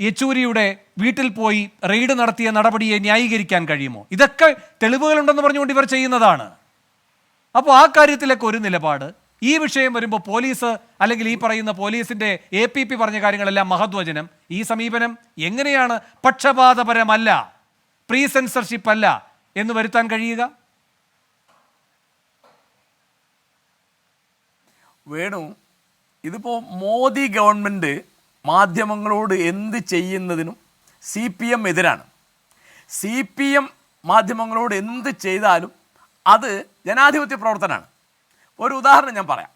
യെച്ചൂരിയുടെ വീട്ടിൽ പോയി റെയ്ഡ് നടത്തിയ നടപടിയെ ന്യായീകരിക്കാൻ കഴിയുമോ? ഇതൊക്കെ തെളിവുകളുണ്ടെന്ന് പറഞ്ഞുകൊണ്ട് ഇവർ ചെയ്യുന്നതാണ്. അപ്പോൾ ആ കാര്യത്തിലൊക്കെ ഒരു നിലപാട്. ഈ വിഷയം വരുമ്പോൾ പോലീസ് അല്ലെങ്കിൽ ഈ പറയുന്ന പോലീസിൻ്റെ APP പറഞ്ഞ കാര്യങ്ങളെല്ലാം മഹത്വചനം. ഈ സമീപനം എങ്ങനെയാണ് പക്ഷപാതപരമല്ല, പ്രീ സെൻസർഷിപ്പ് അല്ല എന്ന് വരുത്താൻ കഴിയുക? വേണു, ഇതിപ്പോൾ മോദി ഗവൺമെൻറ് മാധ്യമങ്ങളോട് എന്ത് ചെയ്യുന്നതിനും CPM എതിരാണ്. CPM മാധ്യമങ്ങളോട് എന്ത് ചെയ്താലും അത് ജനാധിപത്യ പ്രവർത്തനമാണ്. ഒരു ഉദാഹരണം ഞാൻ പറയാം.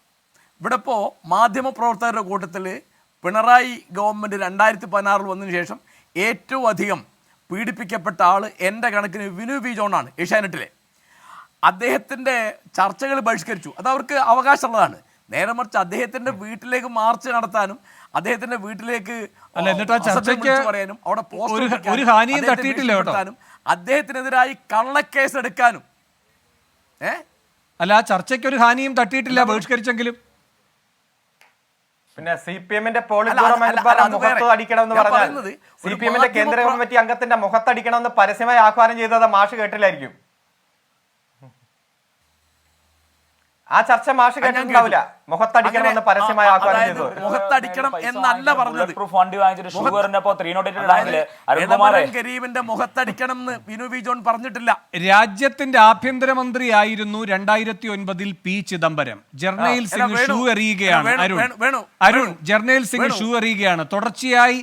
ഇവിടെ ഇപ്പോൾ മാധ്യമപ്രവർത്തകരുടെ കൂട്ടത്തിൽ പിണറായി ഗവൺമെൻറ് 2016 വന്നതിന് ശേഷം ഏറ്റവും അധികം പീഡിപ്പിക്കപ്പെട്ട ആൾ എൻ്റെ കണക്കിന് വിനു പി ജോണാണ്, ഏഷ്യാനെറ്റിലെ. അദ്ദേഹത്തിൻ്റെ ചർച്ചകൾ ബഹിഷ്കരിച്ചു. അത് അവർക്ക് അവകാശമുള്ളതാണ്. നേരെ മറിച്ച് അദ്ദേഹത്തിൻ്റെ വീട്ടിലേക്ക് മാർച്ച് നടത്താനും അദ്ദേഹത്തിൻ്റെ വീട്ടിലേക്ക് പറയാനും അവിടെ പോസ്റ്റ് അദ്ദേഹത്തിനെതിരായി കള്ളക്കേസ് എടുക്കാനും അല്ല, ആ ചർച്ചയ്ക്ക് ഒരു ഹാനിയും തട്ടിയിട്ടില്ല ബഹിഷ്കരിച്ചെങ്കിലും. പിന്നെ CPM-ന്റെ പോളിറ്റ് ബ്യൂറോ മെമ്പർ മുഖത്ത് അടിക്കണമെന്ന് പറഞ്ഞാൽ CPM-ന്റെ കേന്ദ്ര കമ്മിറ്റി അംഗത്തിന്റെ മുഖത്തടിക്കണമെന്ന് പരസ്യമായി ആഹ്വാനം ചെയ്തത് മാഷ് കേട്ടില്ലായിരിക്കും. ആ ചർച്ച മാഷ് കേട്ടിട്ടുണ്ടാവില്ല. മുഖത്തടിക്കണമെന്ന് പരസ്യമായി ആഹ്വാനം ചെയ്തത്. മുഖത്തടിക്കണം എന്നല്ല പറഞ്ഞത്. ഗരീബിന്റെ മുഖത്തടിക്കണം എന്ന് വിനു പി ജോൺ പറഞ്ഞിട്ടില്ല. രാജ്യത്തിന്റെ ആഭ്യന്തരമന്ത്രിയായിരുന്നു 2009 P ചിദംബരം. ജർണയിൽ സിംഗ് ഷൂ എറിയുകയാണ്. അരുൺ ജർണയിൽ സിംഗ് ഷൂ എറിയുകയാണ്. തുടർച്ചയായി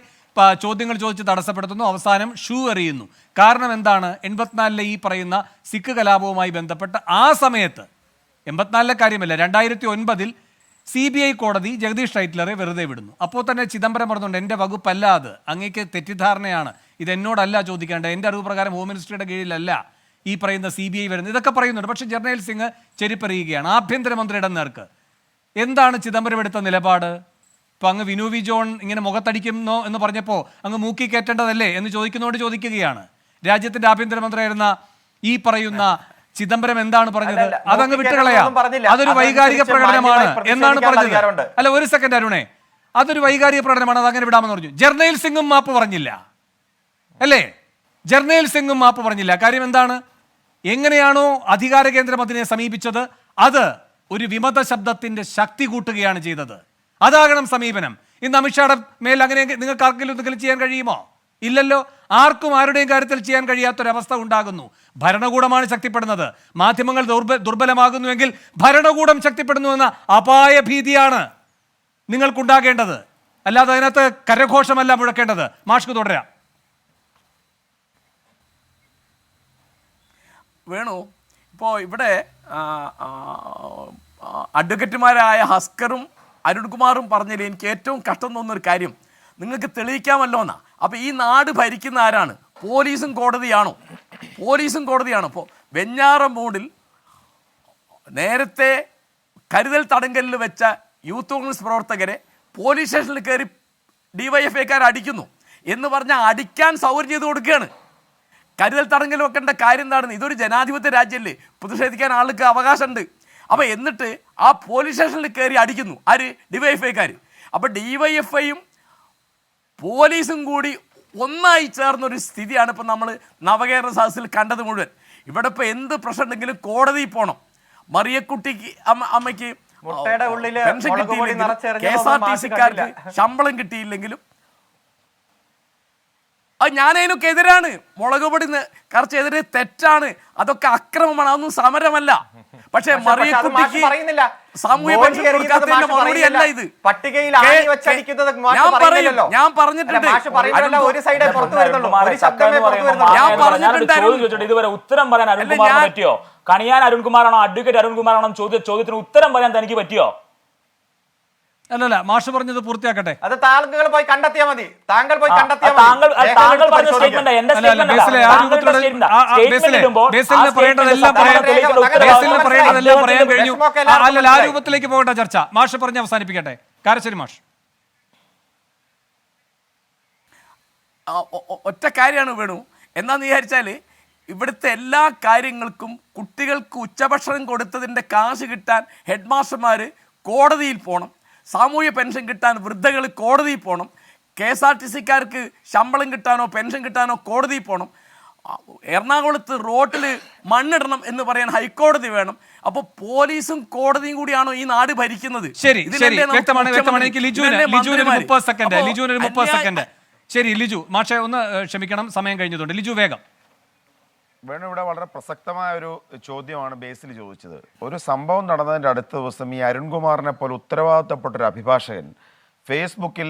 ചോദ്യങ്ങൾ ചോദിച്ച് തടസ്സപ്പെടുത്തുന്നു, അവസാനം ഷൂ എറിയുന്നു. കാരണം എന്താണ്? 84-ലെ ഈ പറയുന്ന സിഖ് കലാപവുമായി ബന്ധപ്പെട്ട് ആ സമയത്ത് 84-ലെ കാര്യമല്ല, 2009-ൽ CBI കോടതി ജഗദീഷ് ടൈറ്റ്ലറെ വെറുതെ വിടുന്നു. അപ്പോൾ തന്നെ ചിദംബരം പറഞ്ഞുകൊണ്ട് എൻ്റെ വകുപ്പല്ല അത്, അങ്ങേക്ക് തെറ്റിദ്ധാരണയാണ്, ഇത് എന്നോടല്ല ചോദിക്കേണ്ടത്, എൻ്റെ അറിവ് പ്രകാരം ഹോം മിനിസ്ട്രിയുടെ കീഴിലല്ല ഈ പറയുന്ന CBI വരുന്നത്, ഇതൊക്കെ പറയുന്നുണ്ട്. പക്ഷേ ജർണൈൽ സിംഗ് ചെരിപ്പറിയുകയാണ് ആഭ്യന്തരമന്ത്രിയുടെ നേർക്ക്. എന്താണ് ചിദംബരം എടുത്ത നിലപാട്? ഇപ്പം അങ്ങ് വിനു വി ജോൺ ഇങ്ങനെ മുഖത്തടിക്കുന്നോ എന്ന് പറഞ്ഞപ്പോൾ അങ്ങ് മൂക്കി കയറ്റേണ്ടതല്ലേ എന്ന് ചോദിക്കുന്നതുകൊണ്ട് ചോദിക്കുകയാണ്. രാജ്യത്തിന്റെ ആഭ്യന്തരമന്ത്രിയായിരുന്ന ഈ പറയുന്ന ചിദംബരം എന്താണ് പറഞ്ഞത്? അതങ്ങ് വിട്ടുകളയാം, അതൊരു വൈകാരിക പ്രകടനമാണ് എന്നാണ് പറഞ്ഞത്. അല്ല, ഒരു സെക്കൻഡ് അരുണേ, അതൊരു വൈകാരിക പ്രകടനമാണ്, അത് അങ്ങനെ വിടാമെന്ന് പറഞ്ഞു. ജർണൈൽ സിംഗും മാപ്പ് പറഞ്ഞില്ല അല്ലേ? ജർണൈൽ സിംഗും മാപ്പ് പറഞ്ഞില്ല. കാര്യം എന്താണ്? എങ്ങനെയാണോ അധികാര കേന്ദ്രം അതിനെ സമീപിച്ചത്, അത് ഒരു വിമത ശബ്ദത്തിന്റെ ശക്തി കൂട്ടുകയാണ് ചെയ്തത്. അതാകണം സമീപനം. ഇന്ന് അമിത്ഷായുടെ മേൽ അങ്ങനെ നിങ്ങൾക്ക് ആർക്കെങ്കിലും എന്തെങ്കിലും ചെയ്യാൻ കഴിയുമോ? ഇല്ലല്ലോ. ആർക്കും ആരുടെയും കാര്യത്തിൽ ചെയ്യാൻ കഴിയാത്തൊരവസ്ഥ ഉണ്ടാകുന്നു. ഭരണകൂടമാണ് ശക്തിപ്പെടുന്നത്. മാധ്യമങ്ങൾ ദുർബലമാകുന്നുവെങ്കിൽ ഭരണകൂടം ശക്തിപ്പെടുന്നുവെന്ന അപായ ഭീതിയാണ് നിങ്ങൾക്കുണ്ടാകേണ്ടത്. അല്ലാതെ അതിനകത്ത് കരഘോഷമല്ല മുഴക്കേണ്ടത്. മാഷ്ക്ക് തുടരാം. വേണു, ഇപ്പോൾ ഇവിടെ അഡ്വക്കറ്റുമാരായ ഹസ്കറും അരുൺകുമാറും പറഞ്ഞതിൽ എനിക്ക് ഏറ്റവും കഷ്ടം തോന്നുന്നൊരു കാര്യം, നിങ്ങൾക്ക് തെളിയിക്കാമല്ലോ എന്നാ. അപ്പോൾ ഈ നാട് ഭരിക്കുന്ന ആരാണ്? പോലീസും കോടതിയാണോ? പോലീസും കോടതിയാണോ? ഇപ്പോൾ വെഞ്ഞാറമൂടിൽ നേരത്തെ കരുതൽ തടങ്കലിൽ വെച്ച യൂത്ത് കോൺഗ്രസ് പ്രവർത്തകരെ പോലീസ് സ്റ്റേഷനിൽ കയറി DYFIക്കാർ അടിക്കുന്നു എന്ന് പറഞ്ഞാൽ അടിക്കാൻ സൗകര്യം ചെയ്ത് കൊടുക്കുകയാണ്. കരുതൽ തടങ്കൽ വെക്കേണ്ട കാര്യം എന്താണ്? ഇതൊരു ജനാധിപത്യ രാജ്യമല്ലേ, പ്രതിഷേധിക്കാൻ ആൾക്ക് അവകാശമുണ്ട്. അപ്പോൾ എന്നിട്ട് ആ പോലീസ് സ്റ്റേഷനിൽ കയറി അടിക്കുന്നു ആര്? DYFIക്കാർ. അപ്പോൾ DYFIയും പോലീസും കൂടി ഒന്നായി ചേർന്നൊരു സ്ഥിതിയാണ് ഇപ്പം നമ്മൾ നവകേരള സദസ്സിൽ കണ്ടത് മുഴുവൻ. ഇവിടെ ഇപ്പോൾ എന്ത് പ്രശ്നം ഉണ്ടെങ്കിലും കോടതിയിൽ പോകണം. മറിയക്കുട്ടിക്ക് അമ്മയ്ക്ക് പെൻഷൻ കിട്ടിയില്ലെങ്കിലും KSRTCക്കാർക്ക് ശമ്പളം കിട്ടിയില്ലെങ്കിലും അത് ഞാനതിനൊക്കെ എതിരാണ്. മുളക് പൊടി കറച്ചെതിരെ തെറ്റാണ്, അതൊക്കെ അക്രമമാണ്, അതൊന്നും സമരമല്ല. പക്ഷേ മറിയക്കുട്ടിക്ക് സാമൂഹ്യ പെൻഷൻ കൊടുക്കാത്തതിന്റെ മറുപടിയല്ല ഇത്. ഞാൻ പറഞ്ഞിട്ടുണ്ട് ഇതുവരെ ഉത്തരം പറയാൻ അരുൺകുമാറിന് പറ്റിയോ? കണിയാൻ അരുൺകുമാറാണോ അഡ്വക്കേറ്റ് അരുൺകുമാറാണോ ചോദ്യത്തിന് ഉത്തരം പറയാൻ തനിക്ക് പറ്റിയോ? അല്ലല്ല, മാഷ് പറഞ്ഞത് പൂർത്തിയാക്കട്ടെ. അത് താങ്കൾ പോയി കണ്ടെത്തിയാൽ മതി. താങ്കൾ പോയി കണ്ടെത്തിയാൽ താങ്കൾ പറഞ്ഞ സ്റ്റേറ്റ്മെന്റ് എന്റെ പറയാൻ കഴിഞ്ഞു. അല്ലല്ല, ആ രൂപത്തിലേക്ക് പോകട്ടെ ചർച്ച. മാഷ് പറഞ്ഞ് അവസാനിപ്പിക്കട്ടെ. കാരശ്ശേരി മാഷ്. ഒറ്റ കാര്യമാണ് വേണു. എന്നാന്ന് വിചാരിച്ചാൽ ഇവിടുത്തെ എല്ലാ കാര്യങ്ങൾക്കും കുട്ടികൾക്ക് ഉച്ചഭക്ഷണം കൊടുത്തതിൻ്റെ കാശ് കിട്ടാൻ ഹെഡ് മാസ്റ്റർമാർ കോടതിയിൽ പോകണം, സാമൂഹ്യ പെൻഷൻ കിട്ടാൻ വൃദ്ധകൾ കോടതിയിൽ പോകണം, KSRTCക്കാർക്ക് ശമ്പളം കിട്ടാനോ പെൻഷൻ കിട്ടാനോ കോടതിയിൽ പോകണം, എറണാകുളത്ത് റോട്ടിൽ മണ്ണിടണം എന്ന് പറയാൻ ഹൈക്കോടതി വേണം. അപ്പോൾ പോലീസും കോടതിയും കൂടിയാണോ ഈ നാട് ഭരിക്കുന്നത്? ശരി, ശരി ലിജു മാഷെ ഒന്ന് ക്ഷമിക്കണം, സമയം കഴിഞ്ഞതുകൊണ്ട്. ലിജു വേഗം. വേണു, ഇവിടെ വളരെ പ്രസക്തമായ ഒരു ചോദ്യമാണ് ബേസിൽ ചോദിച്ചത്. ഒരു സംഭവം നടന്നതിൻ്റെ അടുത്ത ദിവസം ഈ അരുൺകുമാറിനെ പോലെ ഉത്തരവാദിത്തപ്പെട്ടൊരു അഭിഭാഷകൻ ഫേസ്ബുക്കിൽ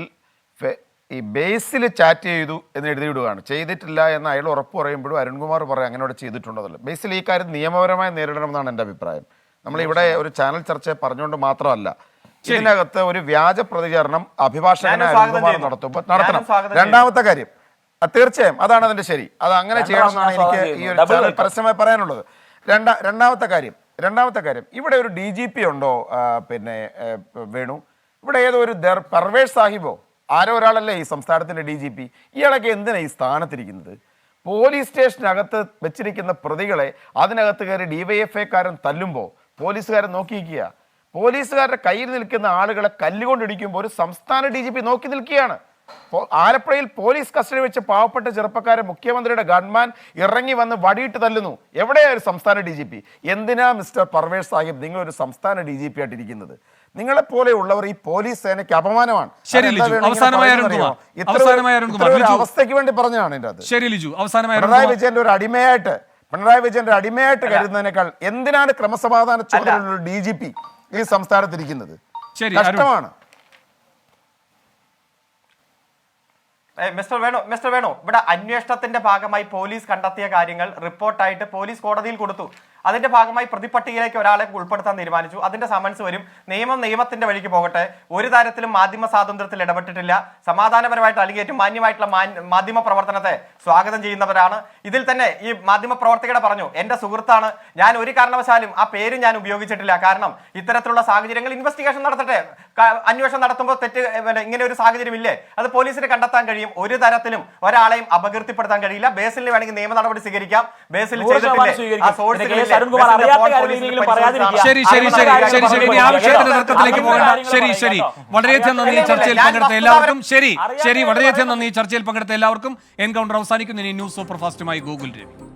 ഈ ബേസിൽ ചാറ്റ് ചെയ്തു എന്ന് എഴുതി വിടുകയാണ്. ചെയ്തിട്ടില്ല എന്ന് അയാൾ ഉറപ്പ് പറയുമ്പോഴും അരുൺകുമാർ പറയും അങ്ങനെ അവിടെ ചെയ്തിട്ടുണ്ടെന്നല്ല. ബേസിൽ ഈ കാര്യം നിയമപരമായി നേരിടണമെന്നാണ് എൻ്റെ അഭിപ്രായം. നമ്മളിവിടെ ഒരു ചാനൽ ചർച്ച പറഞ്ഞുകൊണ്ട് മാത്രമല്ല, ഇതിനകത്ത് ഒരു വ്യാജ പ്രതികരണം അഭിഭാഷകനെ അരുൺകുമാർ നടത്തണം. രണ്ടാമത്തെ കാര്യം, തീർച്ചയായും അതാണ് അതിന്റെ ശരി, അത് അങ്ങനെ ചെയ്യണമെന്നാണ് എനിക്ക് ഈ ഒരു ചാനൽ പരസ്യമായി പറയാനുള്ളത്. രണ്ടാമത്തെ കാര്യം ഇവിടെ ഒരു DGP ഉണ്ടോ? പിന്നെ വേണു, ഇവിടെ ഏതോ ഒരു പർവേഷ് സാഹിബോ ആരോ ഒരാളല്ലേ ഈ സംസ്ഥാനത്തിന്റെ DGP. ഇയാളൊക്കെ എന്തിനാണ് ഈ സ്ഥാനത്തിരിക്കുന്നത്? പോലീസ് സ്റ്റേഷനകത്ത് വെച്ചിരിക്കുന്ന പ്രതികളെ അതിനകത്ത് കയറി DYFIക്കാരൻ തല്ലുമ്പോൾ പോലീസുകാരൻ നോക്കിയിരിക്കുക. പോലീസുകാരുടെ കയ്യിൽ നിൽക്കുന്ന ആളുകളെ കല്ലുകൊണ്ടിടിക്കുമ്പോൾ ഒരു സംസ്ഥാന DGP നോക്കി നിൽക്കുകയാണ്. ആലപ്പുഴയിൽ പോലീസ് കസ്റ്റഡി വെച്ച് പാവപ്പെട്ട ചെറുപ്പക്കാരെ മുഖ്യമന്ത്രിയുടെ ഗൺമാൻ ഇറങ്ങി വന്ന് വടിയിട്ട് തല്ലുന്നു. എവിടെയാ ഒരു സംസ്ഥാന DGP? എന്തിനാ മിസ്റ്റർ പർവേഷ് സാഹിബ് നിങ്ങളൊരു സംസ്ഥാന DGP ആയിട്ടിരിക്കുന്നത്? നിങ്ങളെ പോലെയുള്ളവർ ഈ പോലീസ് സേനയ്ക്ക് അപമാനമാണ്. അവസ്ഥയ്ക്ക് വേണ്ടി പറഞ്ഞതാണ് എൻ്റെ അത്. പിണറായി വിജയന്റെ അടിമയായിട്ട് കരുതുന്നതിനേക്കാൾ എന്തിനാണ് ക്രമസമാധാന ചുമതലയുള്ള DGP ഈ സംസ്ഥാനത്തിരിക്കുന്നത്? കഷ്ടമാണ്. മിസ്റ്റർ വേണു, ഇവിടെ അന്വേഷണത്തിന്റെ ഭാഗമായി പോലീസ് കണ്ടെത്തിയ കാര്യങ്ങൾ റിപ്പോർട്ടായിട്ട് പോലീസ് കോടതിയിൽ കൊടുത്തു. അതിന്റെ ഭാഗമായി പ്രതിപട്ടികയിലേക്ക് ഒരാളെ ഉൾപ്പെടുത്താൻ തീരുമാനിച്ചു. അതിന്റെ സമൻസ് വരും. നിയമത്തിന്റെ വഴിക്ക് പോകട്ടെ. ഒരു തരത്തിലും മാധ്യമ സ്വാതന്ത്ര്യത്തിൽ ഇടപെട്ടിട്ടില്ല. സമാധാനപരമായിട്ട് അല്ലെങ്കിൽ മാന്യമായിട്ടുള്ള മാധ്യമ പ്രവർത്തനത്തെ സ്വാഗതം ചെയ്യുന്നവരാണ്. ഇതിൽ തന്നെ ഈ മാധ്യമ പ്രവർത്തകരെ പറഞ്ഞു, എന്റെ സുഹൃത്താണ്, ഞാൻ ഒരു കാരണവശാലും ആ പേര് ഞാൻ ഉപയോഗിച്ചിട്ടില്ല. കാരണം ഇത്തരത്തിലുള്ള സാഹചര്യങ്ങൾ ഇൻവെസ്റ്റിഗേഷൻ നടത്തട്ടെ, അന്വേഷണം നടത്തുമ്പോൾ ഇങ്ങനെ ഒരു സാഹചര്യം ഇല്ലേ, അത് പോലീസിന് കണ്ടെത്താൻ കഴിയും. ഒരു തരത്തിലും ഒരാളെയും അപകീർത്തിപ്പെടുത്താൻ കഴിയില്ല. ബേസിലിന് വേണമെങ്കിൽ നിയമ നടപടി സ്വീകരിക്കാം. ബേസിൽ ശരി ഇനി ആ വിഷയത്തിന്റെ തർക്കത്തിലേക്ക് പോകണ്ട. ശരി വളരെയധികം നന്ദി ചർച്ചയിൽ പങ്കെടുത്ത എല്ലാവർക്കും. ശരി വളരെയധികം നന്ദി ചർച്ചയിൽ പങ്കെടുത്ത എല്ലാവർക്കും. എൻകൗണ്ടർ അവസാനിക്കുന്നു. ഇനി ന്യൂസ് സൂപ്പർ ഫാസ്റ്റുമായി ഗൂഗിൾ രവി.